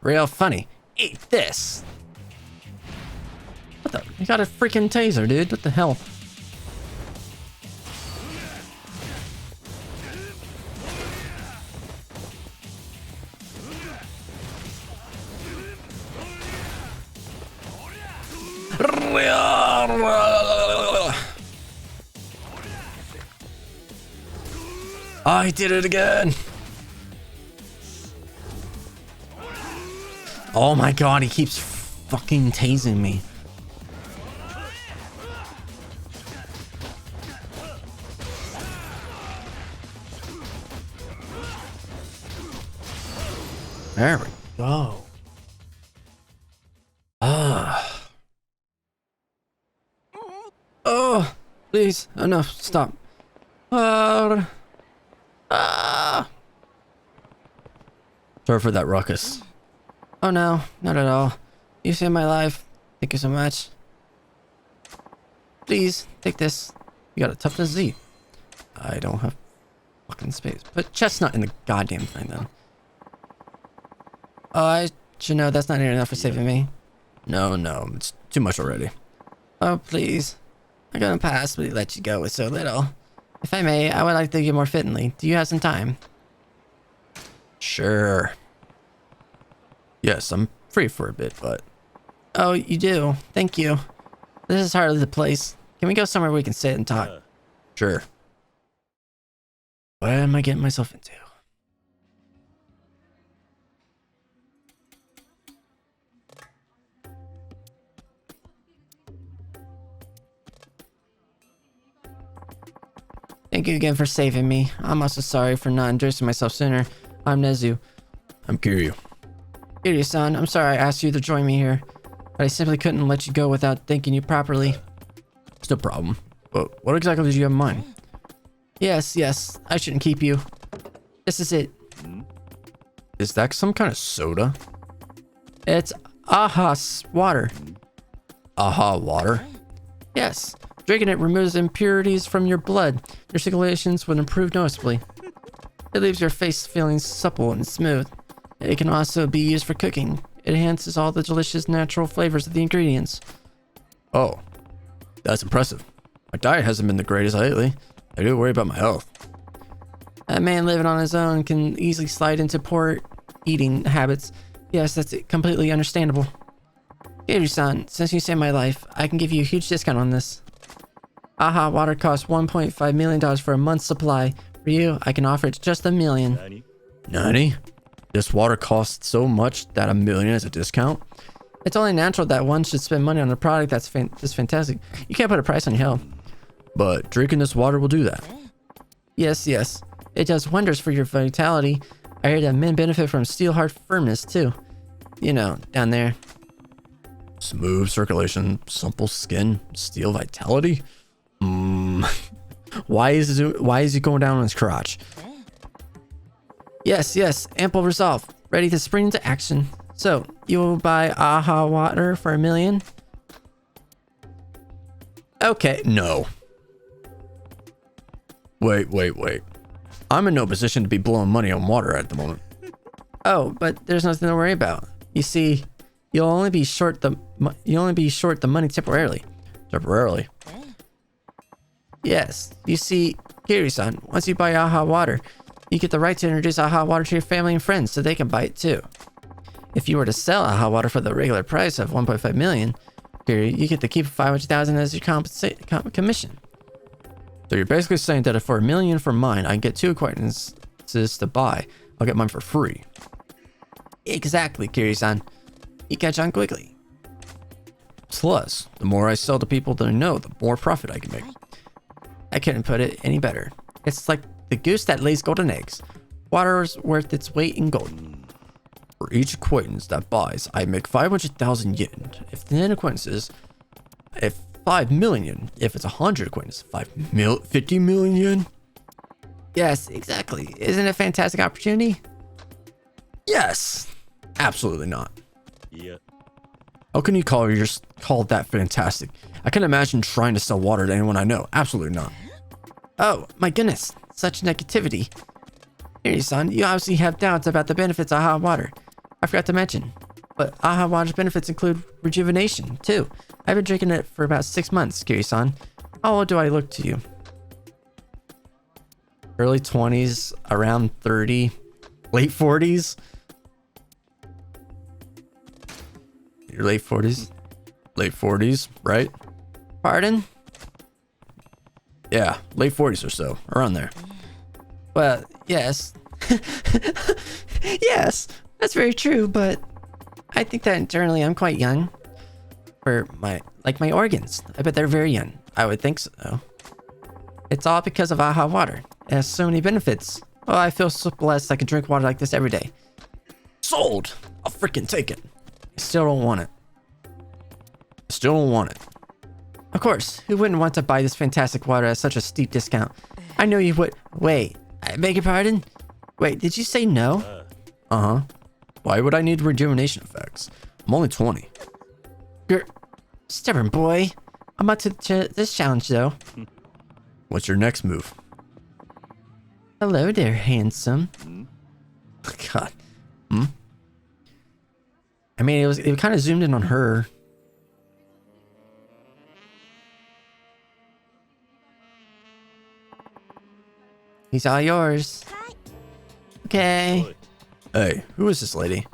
Real funny. Eat this. What the? You got a freaking taser, dude. What the hell? I did it again. Oh my god, he keeps fucking tasing me. There we go. Oh, please, enough, stop. Sorry for that ruckus. Oh no, not at all. You saved my life. Thank you so much. Please, take this. You got a toughness Z. I don't have fucking space. Put chestnut in the goddamn thing then. Oh, I should know that's not near enough for saving me. No, it's too much already. Oh, please. I'm gonna possibly let you go with so little. If I may, I would like to give more fittingly. Do you have some time? Sure. Yes, I'm free for a bit, but... Oh, you do? Thank you. This is hardly the place. Can we go somewhere we can sit and talk? Sure. What am I getting myself into? Thank you again for saving me. I'm also sorry for not introducing myself sooner. I'm Nezu. I'm Kiryu. Kiryu-san, I'm sorry I asked you to join me here, but I simply couldn't let you go without thanking you properly. It's no problem. But what exactly did you have in mind? Yes, I shouldn't keep you. This is it. Is that some kind of soda? It's Aha's water. Aha water? Yes. Drinking it removes impurities from your blood. Your circulations would improve noticeably. It leaves your face feeling supple and smooth. It can also be used for cooking. It enhances all the delicious natural flavors of the ingredients. Oh, that's impressive. My diet hasn't been the greatest lately. I do worry about my health. A man living on his own can easily slide into poor eating habits. Yes, that's completely understandable. Kiryu-san, since you saved my life, I can give you a huge discount on this. Aha water costs $1.5 million for a month's supply. For you, I can offer it just $1 million. Nani? This water costs so much that $1 million is a discount? It's only natural that one should spend money on a product that's this fantastic. You can't put a price on your health. But drinking this water will do that. Yes. It does wonders for your vitality. I heard that men benefit from steel hard firmness too. You know, down there. Smooth circulation, supple skin, steel vitality? Why is he going down on his crotch? Yes, ample resolve. Ready to spring into action. So, you will buy Aha water for $1 million? Okay, no. Wait. I'm in no position to be blowing money on water at the moment. Oh, but there's nothing to worry about. You see, you'll only be short the money temporarily. Temporarily? Yes. You see, Kiryu-san, once you buy AHA water, you get the right to introduce AHA water to your family and friends so they can buy it too. If you were to sell AHA water for the regular price of 1.5 million, you get to keep 500,000 as your commission. So you're basically saying that if for $1 million for mine, I can get 2 acquaintances to buy, I'll get mine for free. Exactly, Kiryu-san. You catch on quickly. Plus, the more I sell to people that I know, the more profit I can make. I couldn't put it any better. It's like the goose that lays golden eggs. Water is worth its weight in gold. For each acquaintance that buys, I make 500,000 yen. If 10 acquaintances, if 5 million. If it's 100 acquaintances, 50 million yen. Yes, exactly. Isn't it a fantastic opportunity? Yes. Absolutely not. Yeah. How can you call that fantastic? I can imagine trying to sell water to anyone I know. Absolutely not. Oh, my goodness. Such negativity. Here, son, you obviously have doubts about the benefits of AHA water. I forgot to mention. But AHA water's benefits include rejuvenation, too. I've been drinking it for about 6 months, Kiryu-san. How old do I look to you? Early 20s, around 30, late 40s? Your late 40s? Late 40s, right? Pardon? Yeah, late 40s or so, around there. Well, yes. Yes, that's very true, but I think that internally I'm quite young. For my organs. I bet they're very young. I would think so. It's all because of AHA water. It has so many benefits. Oh, I feel so blessed I can drink water like this every day. Sold! I'll freaking take it. I still don't want it. Of course, who wouldn't want to buy this fantastic water at such a steep discount? I know you would. Wait, I beg your pardon? Wait, did you say no? Uh-huh. Why would I need rejuvenation effects? I'm only 20. You're stubborn boy. I'm up to this challenge though. What's your next move? Hello there, handsome. God. I mean, it kind of zoomed in on her. He's all yours. Okay. Hey, who is this lady?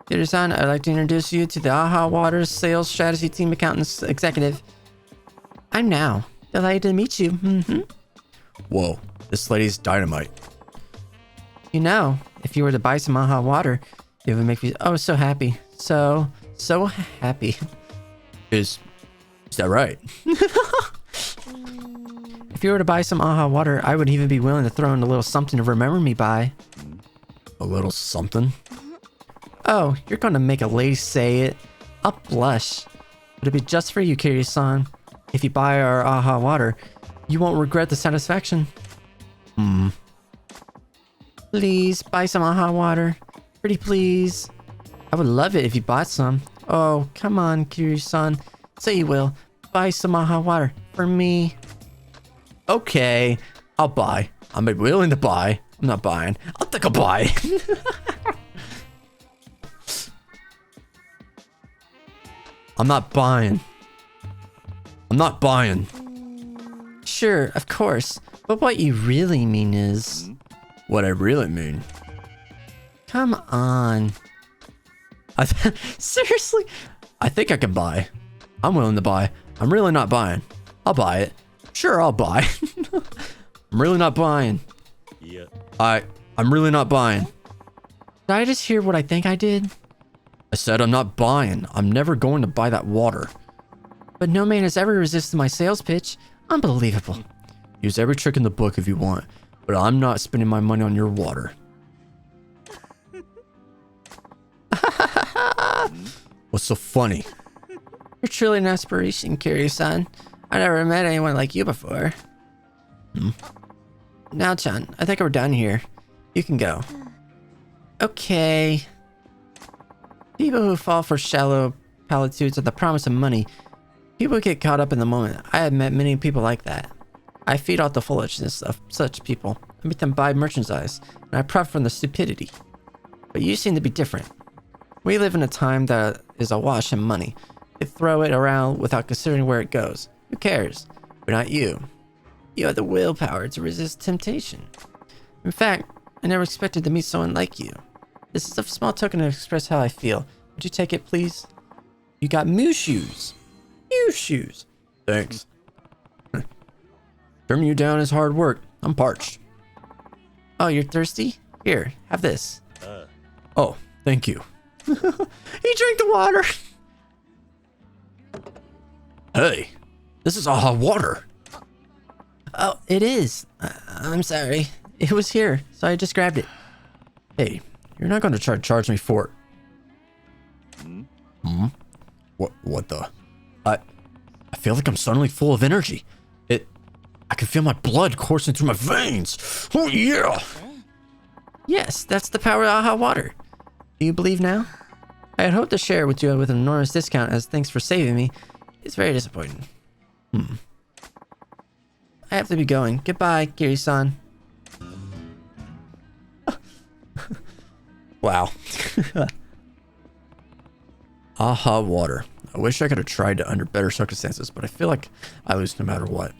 Kiryu-san, I'd like to introduce you to the AHA Water Sales Strategy Team Accountants Executive. I'm now delighted to meet you. Whoa, this lady's dynamite. You know, if you were to buy some AHA water, it would make me so happy. So happy. Is that right? If you were to buy some AHA water, I would even be willing to throw in a little something to remember me by. A little something? Oh, you're gonna make a lady say it. I'll blush. It'll be just for you, Kiryu-san. If you buy our AHA water, you won't regret the satisfaction. Please, buy some AHA water. Pretty please. I would love it if you bought some. Oh, come on, Kiryu-san. Say you will. Buy some AHA water for me. Okay, I'll buy. I'm willing to buy. I'm not buying. I'll take a buy. I'm not buying. Sure, of course. But what you really mean is... What I really mean? Come on. Seriously? I think I can buy. I'm willing to buy. I'm really not buying. I'll buy it. Sure, I'll buy. I'm really not buying. Yeah. I'm really not buying. Did I just hear what I think I did? I said I'm not buying. I'm never going to buy that water. But no man has ever resisted my sales pitch. Unbelievable. Use every trick in the book if you want, but I'm not spending my money on your water. What's so funny? You're truly an aspiration, Kiryu-san. I never met anyone like you before. Now, Chan, I think we're done here. You can go. Okay. People who fall for shallow platitudes at the promise of money. People get caught up in the moment. I have met many people like that. I feed off the foolishness of such people. I make them buy merchandise, and I profit from the stupidity. But you seem to be different. We live in a time that is awash in money. They throw it around without considering where it goes. Who cares? But not you. You have the willpower to resist temptation. In fact, I never expected to meet someone like you. This is a small token to express how I feel. Would you take it, please? You got Mew shoes. Mew shoes. Thanks. Turning you down is hard work. I'm parched. Oh, you're thirsty? Here, have this. Oh, thank you. He drank the water. Hey, this is all hot water. Oh, it is. I'm sorry. It was here, so I just grabbed it. Hey, you're not going to try to charge me for it. Hmm? What the? I feel like I'm suddenly full of energy. I can feel my blood coursing through my veins. Oh, yeah. Yes, that's the power of hot water. Do you believe now? I had hoped to share it with you with an enormous discount as thanks for saving me. It's very disappointing. I have to be going. Goodbye, Kiryu-san. Wow. Aha, water. I wish I could have tried it under better circumstances, but I feel like I lose no matter what.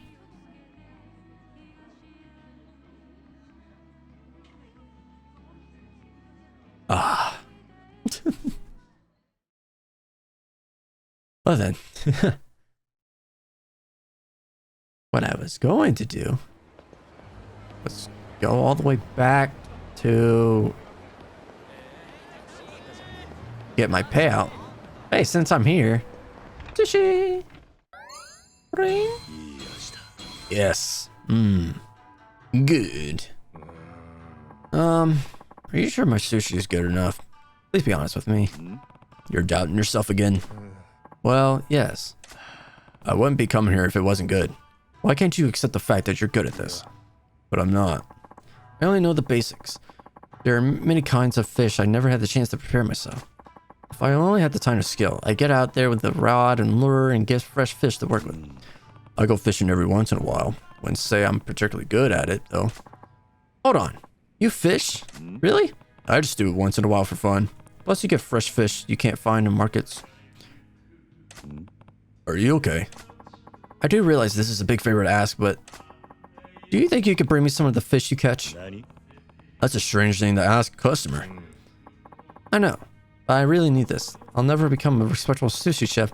Ah. Well then. What I was going to do was go all the way back to get my payout. Hey, since I'm here. Sushi. Ring. Yes. Good. Are you sure my sushi is good enough? Please be honest with me. You're doubting yourself again? Well, yes. I wouldn't be coming here if it wasn't good. Why can't you accept the fact that you're good at this? But I'm not. I only know the basics. There are many kinds of fish I never had the chance to prepare myself. If I only had the time to skill, I'd get out there with the rod and lure and get fresh fish to work with. I go fishing every once in a while. Wouldn't say I'm particularly good at it, though. Hold on. You fish? Really? I just do it once in a while for fun. Plus you get fresh fish you can't find in markets. Are you okay? I do realize this is a big favor to ask, but do you think you could bring me some of the fish you catch? That's a strange thing to ask a customer. I know, but I really need this. I'll never become a respectable sushi chef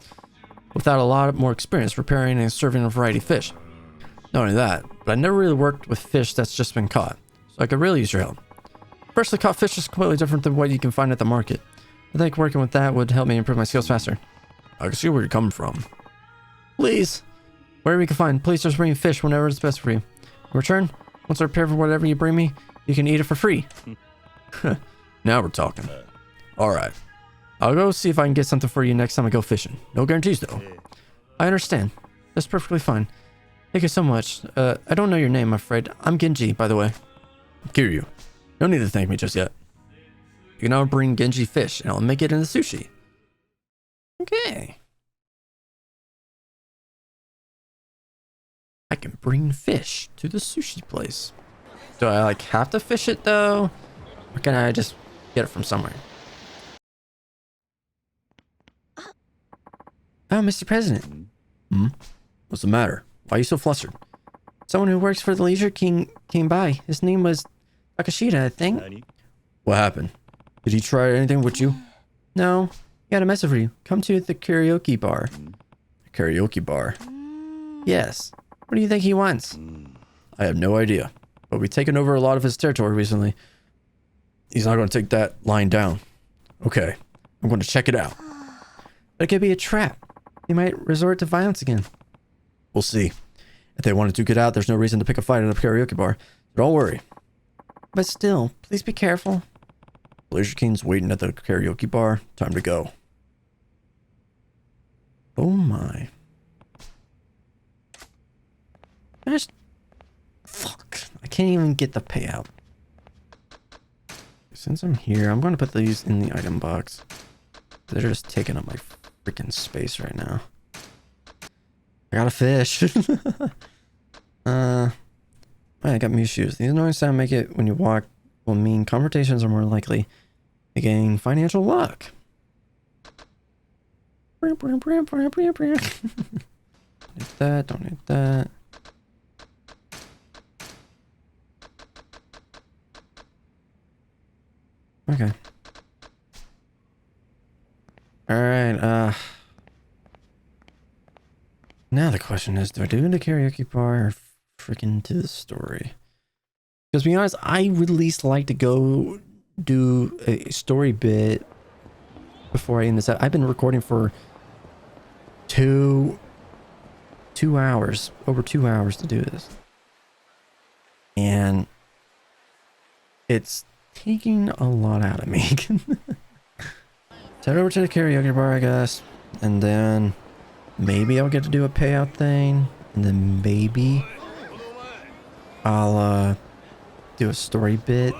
without a lot more experience preparing and serving a variety of fish. Not only that, but I never really worked with fish that's just been caught, so I could really use your help. Freshly caught fish is completely different than what you can find at the market. I think working with that would help me improve my skills faster. I can see where you're coming from. Please. Wherever you can find, please just bring me fish whenever it's best for you. In return, once I prepare for whatever you bring me, you can eat it for free. Now we're talking. Alright. I'll go see if I can get something for you next time I go fishing. No guarantees though. I understand. That's perfectly fine. Thank you so much. I don't know your name, I'm afraid. I'm Genji, by the way. Kiryu. No need to thank me just yet. You can now bring Genji fish and I'll make it into sushi. Okay. I can bring fish to the sushi place. Do I like have to fish it though? Or can I just get it from somewhere? Oh, Mr. President. What's the matter? Why are you so flustered? Someone who works for the Leisure King came by. His name was Takashita, I think. What happened? Did he try anything with you? No. He got a message for you. Come to the karaoke bar. Karaoke bar? Yes. What do you think he wants? I have no idea. But we've taken over a lot of his territory recently. He's not going to take that lying down. Okay. I'm going to check it out. But it could be a trap. He might resort to violence again. We'll see. If they wanted to get out, there's no reason to pick a fight at a karaoke bar. So don't worry. But still, please be careful. Leisure King's waiting at the karaoke bar. Time to go. Oh my. Fuck. I can't even get the payout. Since I'm here, I'm going to put these in the item box. They're just taking up my freaking space right now. I got a fish. I got Mew shoes. The annoying sound make it when you walk will mean conversations are more likely to gain financial luck. Don't need that, don't need that. Okay. Alright, now the question is, do I do the karaoke bar or freaking to the story? Because to be honest, I would at least like to go do a story bit before I end this out. I've been recording for 2 hours, over 2 hours to do this. And it's taking a lot out of me. Head over to the karaoke bar, I guess. And then maybe I'll get to do a payout thing. And then maybe I'll do a story bit.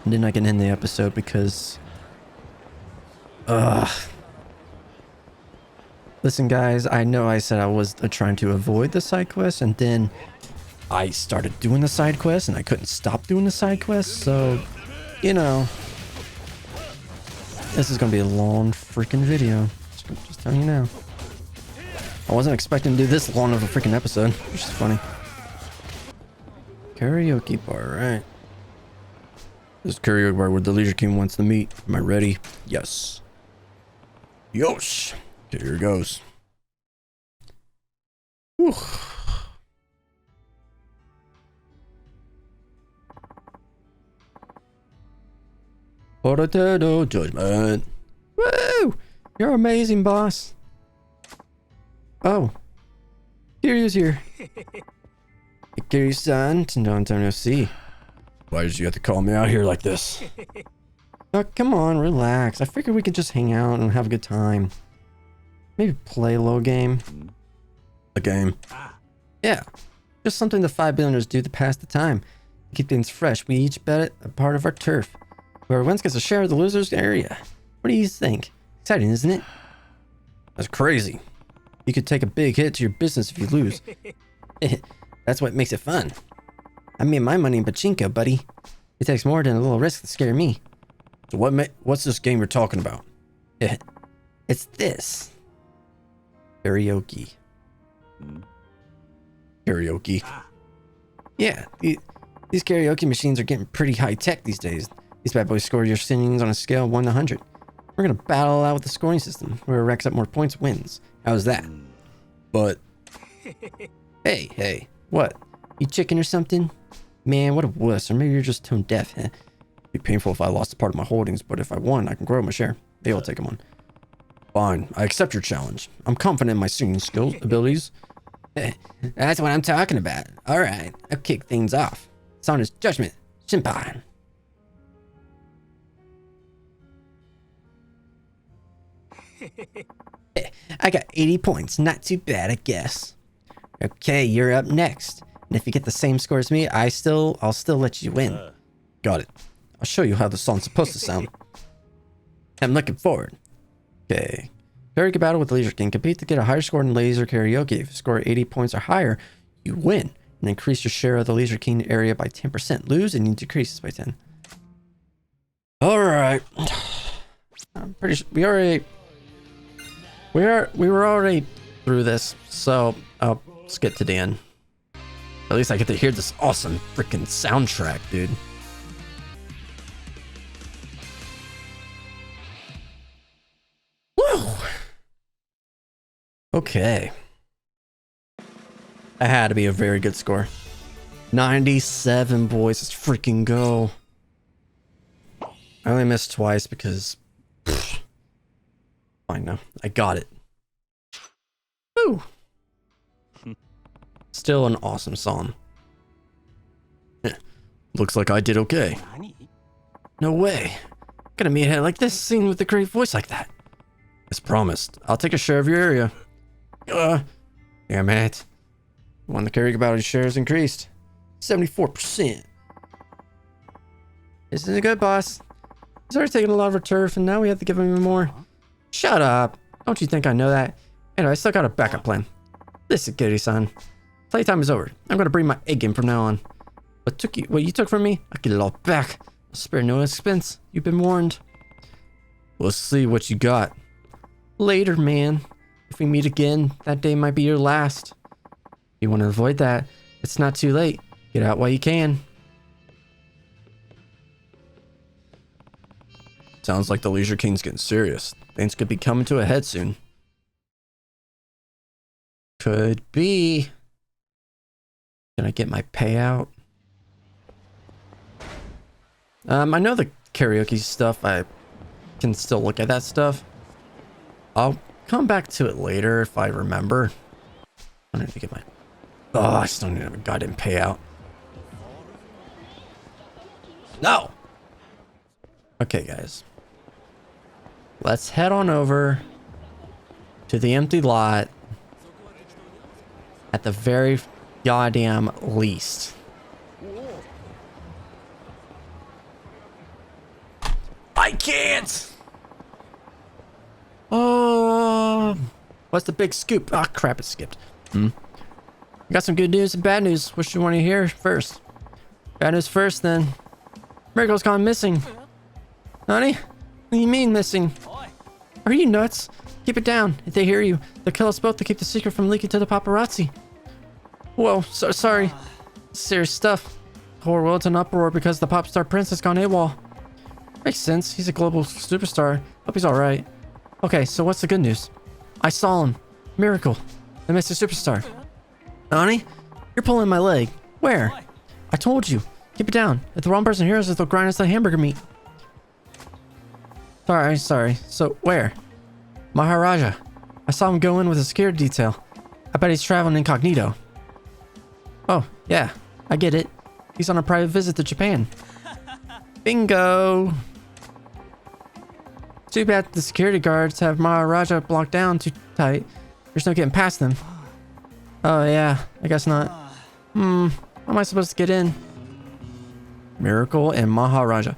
And then I can end the episode because listen guys, I know I said I was trying to avoid the side quest, and then I started doing the side quest and I couldn't stop doing the side quest, so you know, this is gonna be a long freaking video. Just telling you now. I wasn't expecting to do this long of a freaking episode, which is funny. Karaoke bar, right? This is karaoke bar where the Leisure King wants to meet. Am I ready? Yes. Yosh. Okay, here it goes. Whew. Potato judgment. Woo! You're amazing, boss. Oh. Kiryu's here. Kiryu-san, long time no see. Why did you have to call me out here like this? Oh, come on, relax. I figured we could just hang out and have a good time. Maybe play a little game. A game? Yeah. Just something the 5 billionaires do to pass the time. To keep things fresh, we each bet a part of our turf. Whoever wins gets a share of the loser's area. What do you think? Exciting, isn't it? That's crazy. You could take a big hit to your business if you lose. That's what makes it fun. I made my money in pachinko, buddy. It takes more than a little risk to scare me. So what's this game you're talking about? It's this. Karaoke. Karaoke. Yeah, these karaoke machines are getting pretty high tech these days. These bad boys score your singings on a scale of 1 to 100. We're gonna battle out with the scoring system. Whoever racks up more points wins. How's that? But hey, what? You chicken or something? Man, what a wuss. Or maybe you're just tone deaf, huh? It'd be painful if I lost a part of my holdings, but if I won, I can grow my share. Maybe I'll take them on. Fine, I accept your challenge. I'm confident in my singing skills, abilities. That's what I'm talking about. Alright, I'll kick things off. It's on his judgment. Senpai. I got 80 points. Not too bad, I guess. Okay, you're up next. And if you get the same score as me, I'll still let you win. Got it. I'll show you how the song's supposed to sound. I'm looking forward. Okay. Karaoke battle with the Leisure King. Compete to get a higher score in laser karaoke. If you score 80 points or higher, you win. And increase your share of the Leisure King area by 10%. Lose and you decrease by 10. Alright. I'm pretty sure we were already through this, so I'll skip to the end. At least I get to hear this awesome freaking soundtrack, dude. Woo! Okay. That had to be a very good score. 97, boys. Let's freaking go. I only missed twice because... Fine now. I got it. Woo! Still an awesome song. Looks like I did okay. No way. Gonna meet a head like this, singing with a great voice like that. As promised, I'll take a share of your area. Damn it. When the karaoke battle shares increased. 74%. This is a good boss. He's already taken a lot of our turf, and now we have to give him even more. Shut up. Don't you think I know that? Anyway, I still got a backup plan. Listen, Kiryu-san. Playtime is over. I'm gonna bring my A game from now on. What you took from me, I get it all back. I'll spare no expense. You've been warned. We'll see what you got. Later, man. If we meet again, that day might be your last. If you want to avoid that, it's not too late. Get out while you can. Sounds like the Leisure King's getting serious. Things could be coming to a head soon. Could be. Can I get my payout? I know the karaoke stuff. I can still look at that stuff. I'll come back to it later if I remember. I need to get my... Oh, I still need to have a goddamn payout. No! Okay, guys. Let's head on over to the empty lot at the very goddamn least. I can't! Oh, what's the big scoop? Ah, crap, it skipped. I got some good news and bad news. Which do you want to hear first? Bad news first, then. Miracle's gone missing. Honey? What do you mean missing? Are you nuts? Keep it down. If they hear you, they'll kill us both to keep the secret from leaking to the paparazzi. Whoa, so sorry. Serious stuff. The whole world's in uproar because the pop star prince has gone AWOL. Makes sense. He's a global superstar. Hope he's alright. Okay, so what's the good news? I saw him. Miracle. The Mr. Superstar. Honey? You're pulling my leg. Where? I told you. Keep it down. If the wrong person hears us, they'll grind us like hamburger meat. Sorry. So, where? Maharaja. I saw him go in with a security detail. I bet he's traveling incognito. Oh, yeah. I get it. He's on a private visit to Japan. Bingo! Too bad the security guards have Maharaja blocked down too tight. There's no getting past them. Oh, yeah. I guess not. How am I supposed to get in? Miracle and Maharaja.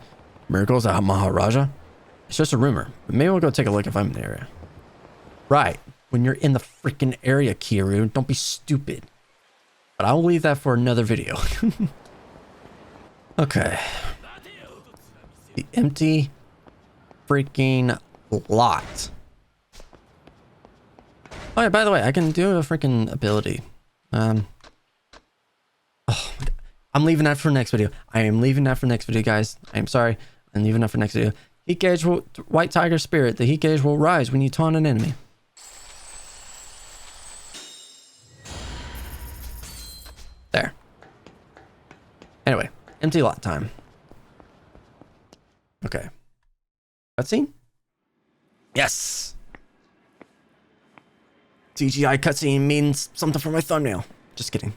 Miracle's a Maharaja? It's just a rumor. But maybe we'll go take a look if I'm in the area. Right. When you're in the freaking area, Kiryu. Don't be stupid. But I'll leave that for another video. Okay. The empty freaking lot. Oh yeah, by the way, I can do a freaking ability. Oh, I'm leaving that for next video. I am leaving that for next video, guys. I am sorry. I'm leaving that for next video. Heat gauge will... White Tiger Spirit. The heat gauge will rise when you taunt an enemy. There. Anyway, empty lot time. Okay. Cutscene? Yes! CGI cutscene means something for my thumbnail. Just kidding.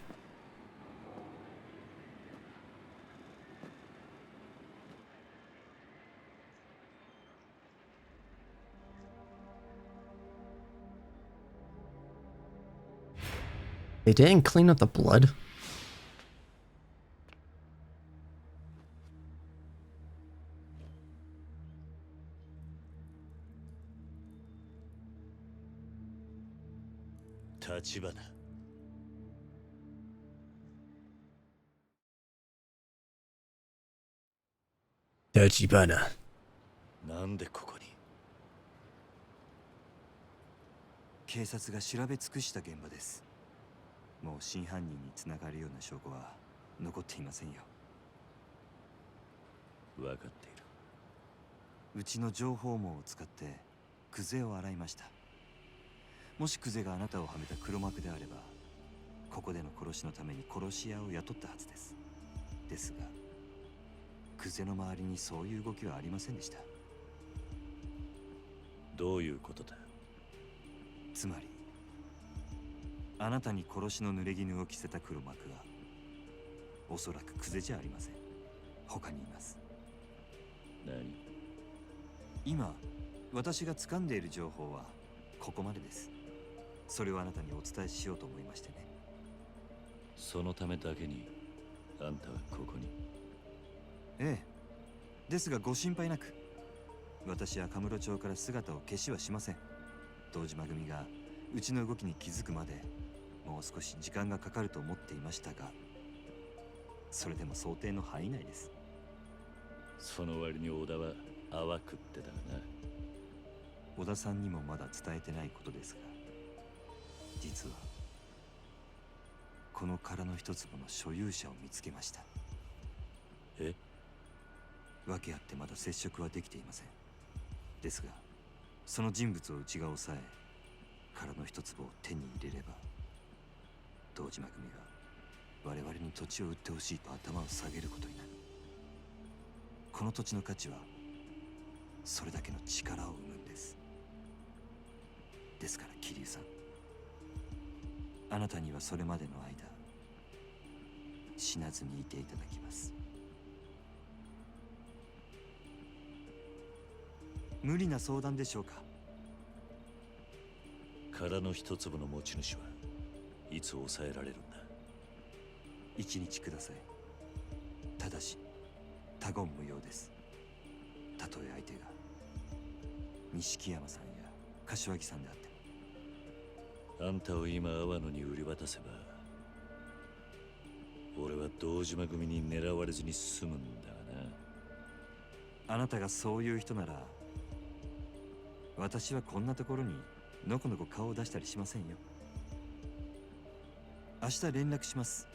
They didn't clean up the blood. Tachibana. Tachibana. なんでここに？警察が調べ尽くした現場です。もう真犯人につながるような証拠は残っていませんよ。分かっている。うちの情報網を使ってクゼを洗いました。もしクゼがあなたをはめた黒幕であれば、ここでの殺しのために殺し屋を雇ったはずです。ですが、クゼの周りにそういう動きはありませんでした。どういうことだ？つまり、あなたに殺しの濡れ衣を着せた黒幕は、おそらくクゼじゃありません。他にいます。何？今、私が掴んでいる情報はここまでです。それをあなたにお伝えしようと思いましてね。そのためだけにあんたはここに？ええ。ですがご心配なく、私はカムロ町から姿を消しはしません。堂島組がうちの動きに気づくまでもう少し時間がかかると思っていましたが、それでも想定の範囲内です。その割に小田は淡くってたな。小田さんにもまだ伝えてないことですが、実はこの殻の一粒の所有者を見つけました。え？訳あってまだ接触はできていません。ですがその人物をうちが抑え、殻の一粒を手に入れれば、堂島組が我々に土地を売ってほしいと頭を下げることになる。この土地の価値はそれだけの力を生むんです。ですから桐生さん、あなたにはそれまでの間死なずにいていただきます。無理な相談でしょうか。殻の一粒の持ち主はいつ抑えられるんだ？一日ください。ただし他言無用です。たとえ相手が錦山さんや柏木さんであっても。あんたを今阿波野に売り渡せば、俺は堂島組に狙われずに済むんだがな。あなたがそういう人なら、私はこんなところにのこのこ顔を出したりしませんよ。明日連絡します。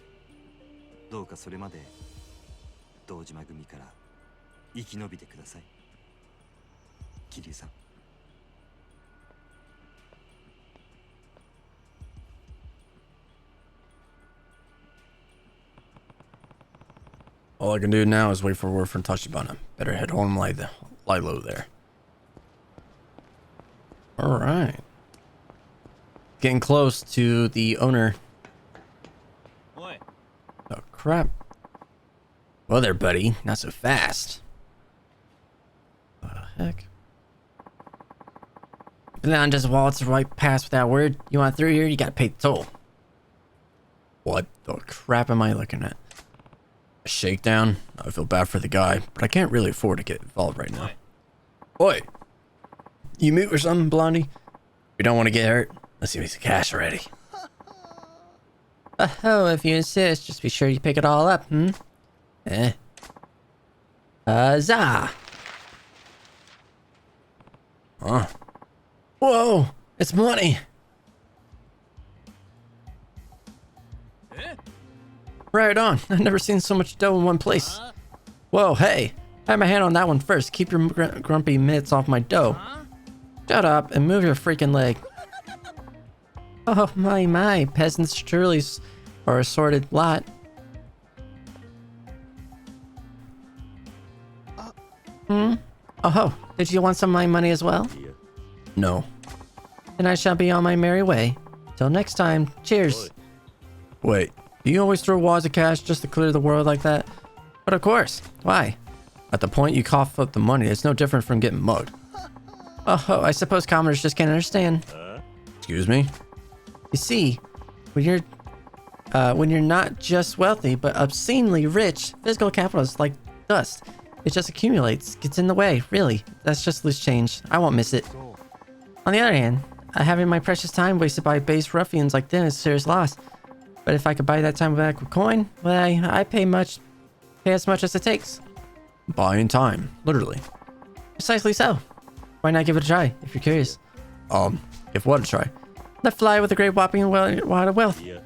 どうかそれまで堂島組から生き延びてください、桐生さん。All I can do now is wait for word from Tachibana. Better head home, lie low there. All right. Getting close to the owner. Oi. Oh, crap. Well there, buddy. Not so fast. What the heck? Then just waltz right past without word. You want through here, you gotta pay the toll. What the crap am I looking at? A shakedown? I feel bad for the guy, but I can't really afford to get involved right now. Oi! You mute or something, Blondie? We don't want to get hurt. Let's see if he's cash already. Oh, if you insist, just be sure you pick it all up, hmm? Eh. Huzzah! Huh? Whoa! It's money! Right on. I've never seen so much dough in one place. Whoa, hey! I had my hand on that one first. Keep your grumpy mitts off my dough. Shut up and move your freaking leg. Oh, my. Peasants truly are a sordid lot. Oh, did you want some of my money as well? No. Then I shall be on my merry way. Till next time, cheers. Wait, do you always throw wads of cash just to clear the world like that? But of course. Why? At the point you cough up the money, it's no different from getting mugged. Oh, I suppose commoners just can't understand. Excuse me? You see, when you're not just wealthy, but obscenely rich, physical capital is like dust. It just accumulates, gets in the way, really. That's just loose change. I won't miss it. On the other hand, having my precious time wasted by base ruffians like them is a serious loss. But if I could buy that time back with coin, well, I pay as much as it takes. Buying time, literally. Precisely so. Why not give it a try, if you're curious? Give what a try? Let fly with a great whopping wad of wealth. Yeah.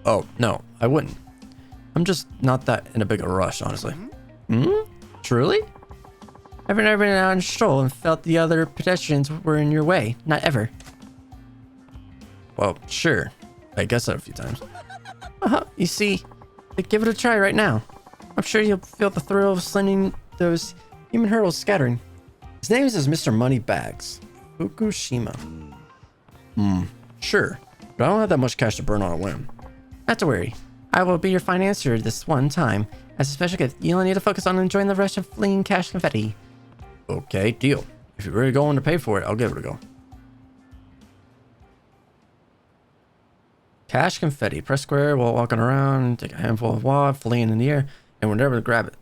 Oh, no, I wouldn't. I'm just not that in a big a rush, honestly. Truly? I've never been out on a stroll and felt the other pedestrians were in your way. Not ever. Well, sure. I guess that a few times. You see, give it a try right now. I'm sure you'll feel the thrill of slinging those human hurdles scattering. His name is Mr. Moneybags. Fukushima. Sure. But I don't have that much cash to burn on a whim. Not to worry. I will be your financier this one time. As a special gift, you only need to focus on enjoying the rush of fleeing cash confetti. Okay, deal. If you're really going to pay for it, I'll give it a go. Cash confetti. Press square while walking around. Take a handful of wad, fleeing in the air, and whenever to grab it.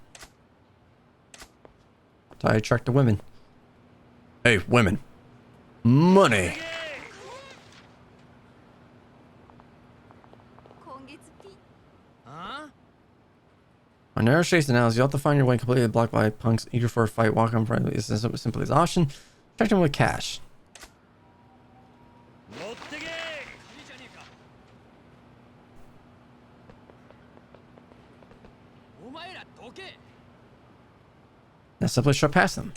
That's how I attract the women. Hey, women. Money. On narrow streets and alleys, you have to find your way completely blocked by punks eager for a fight. Walk on friendly is simply the option. Check them with cash. Now simply shove past them.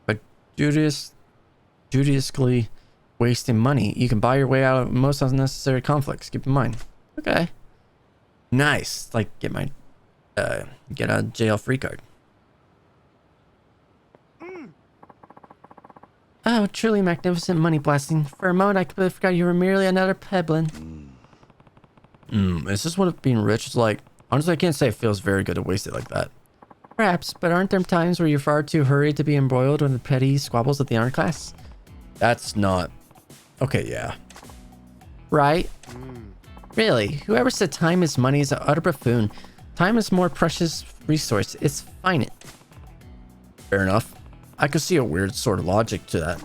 But judiciously wasting money, you can buy your way out of most unnecessary conflicts. Keep in mind. Okay. Nice. Like get my get a jail free card. Oh, truly magnificent money blasting. For a moment I completely forgot you were merely another peblin. Is this what being rich is like? Honestly, I can't say it feels very good to waste it like that. Perhaps, but aren't there times where you're far too hurried to be embroiled in the petty squabbles of the honor class? That's not... Okay, yeah. Right? Really, whoever said time is money is an utter buffoon. Time is more precious resource. It's finite. Fair enough. I could see a weird sort of logic to that.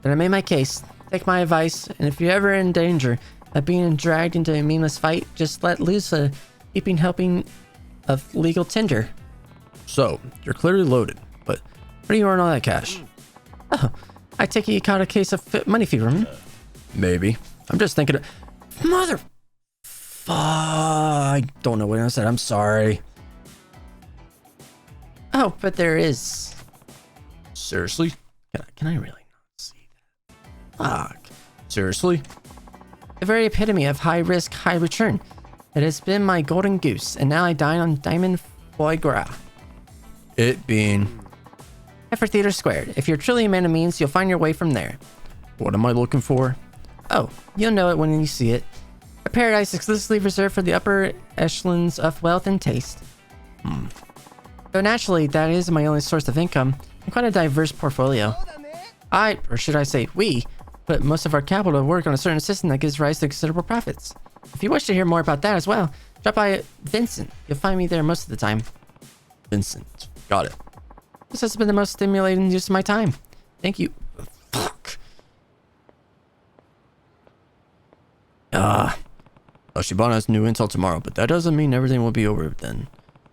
Then I made my case. Take my advice, and if you're ever in danger of being dragged into a meaningless fight, just let loose a heaping helping of legal tinder. So, you're clearly loaded, but where do you earn all that cash? Oh, I take it you caught a case of money fever, hmm? Maybe. I'm just thinking of... Mother... I don't know what I said. I'm sorry. Oh, but there is... Seriously? Can I really not see that? Fuck. Seriously? The very epitome of high risk, high return. It has been my golden goose, and now I dine on diamond foie gras. It being... Effort Theater Squared. If you're truly a man of means, you'll find your way from there. What am I looking for? Oh, you'll know it when you see it. A paradise exclusively reserved for the upper echelons of wealth and taste. Though naturally, that is my only source of income, and quite a diverse portfolio. Or should I say, we, put most of our capital to work on a certain system that gives rise to considerable profits. If you wish to hear more about that as well, drop by Vincent. You'll find me there most of the time. Vincent. Got it. This has been the most stimulating use of my time. Thank you. Fuck. Shibana has new intel tomorrow, but that doesn't mean everything will be over then.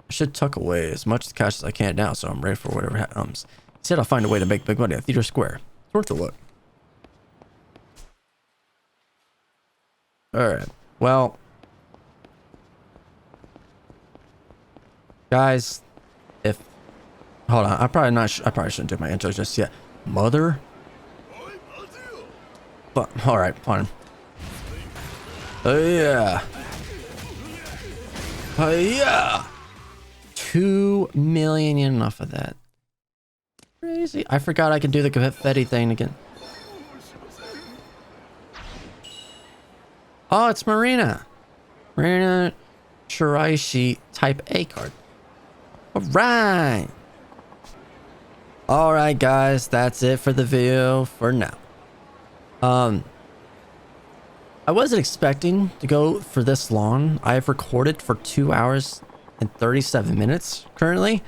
I should tuck away as much cash as I can now, so I'm ready for whatever comes. He said I'll find a way to make big money at Theater Square. It's worth a look. Alright. Well. Guys. If... Hold on. I probably shouldn't do my intro just yet. Mother? But, alright. Fine. Yeah. Yeah. 2 million, enough of that. Crazy. I forgot I could do the confetti thing again. Oh, it's Marina. Marina Shiraishi Type A card. Alright. Alright, guys. That's it for the video for now. I wasn't expecting to go for this long. I have recorded for 2 hours and 37 minutes currently.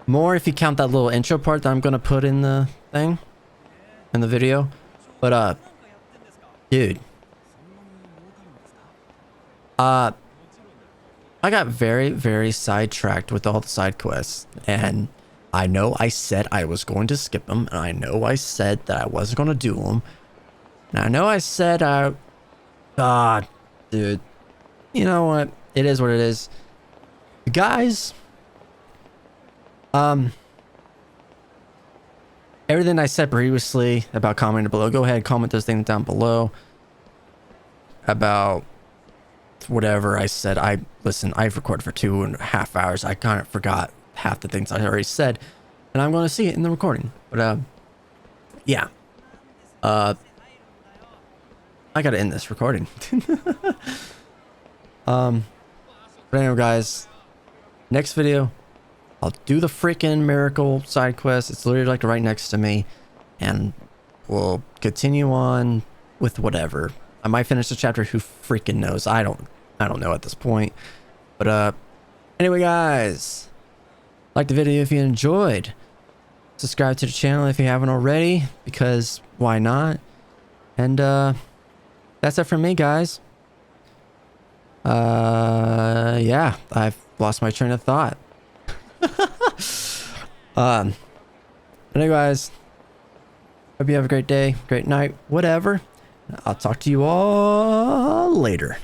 More if you count that little intro part that I'm going to put in the thing, in the video. But, dude. I got very, very sidetracked with all the side quests. And I know I said I was going to skip them. And I know I said that I wasn't going to do them. And I know I said God, dude. You know what? It is what it is. Guys. Everything I said previously about commenting below, go ahead, comment those things down below. About whatever I said. Listen, I've recorded for 2.5 hours. I kind of forgot half the things I already said. And I'm going to see it in the recording. But, yeah. I gotta end this recording. But anyway, guys, next video, I'll do the freaking miracle side quest. It's literally like right next to me, and we'll continue on with whatever. I might finish the chapter. Who freaking knows? I don't know at this point. But anyway, guys, like the video if you enjoyed. Subscribe to the channel if you haven't already, because why not? And that's it from me, guys. Yeah, I've lost my train of thought. Anyway, guys, hope you have a great day, great night, whatever. I'll talk to you all later.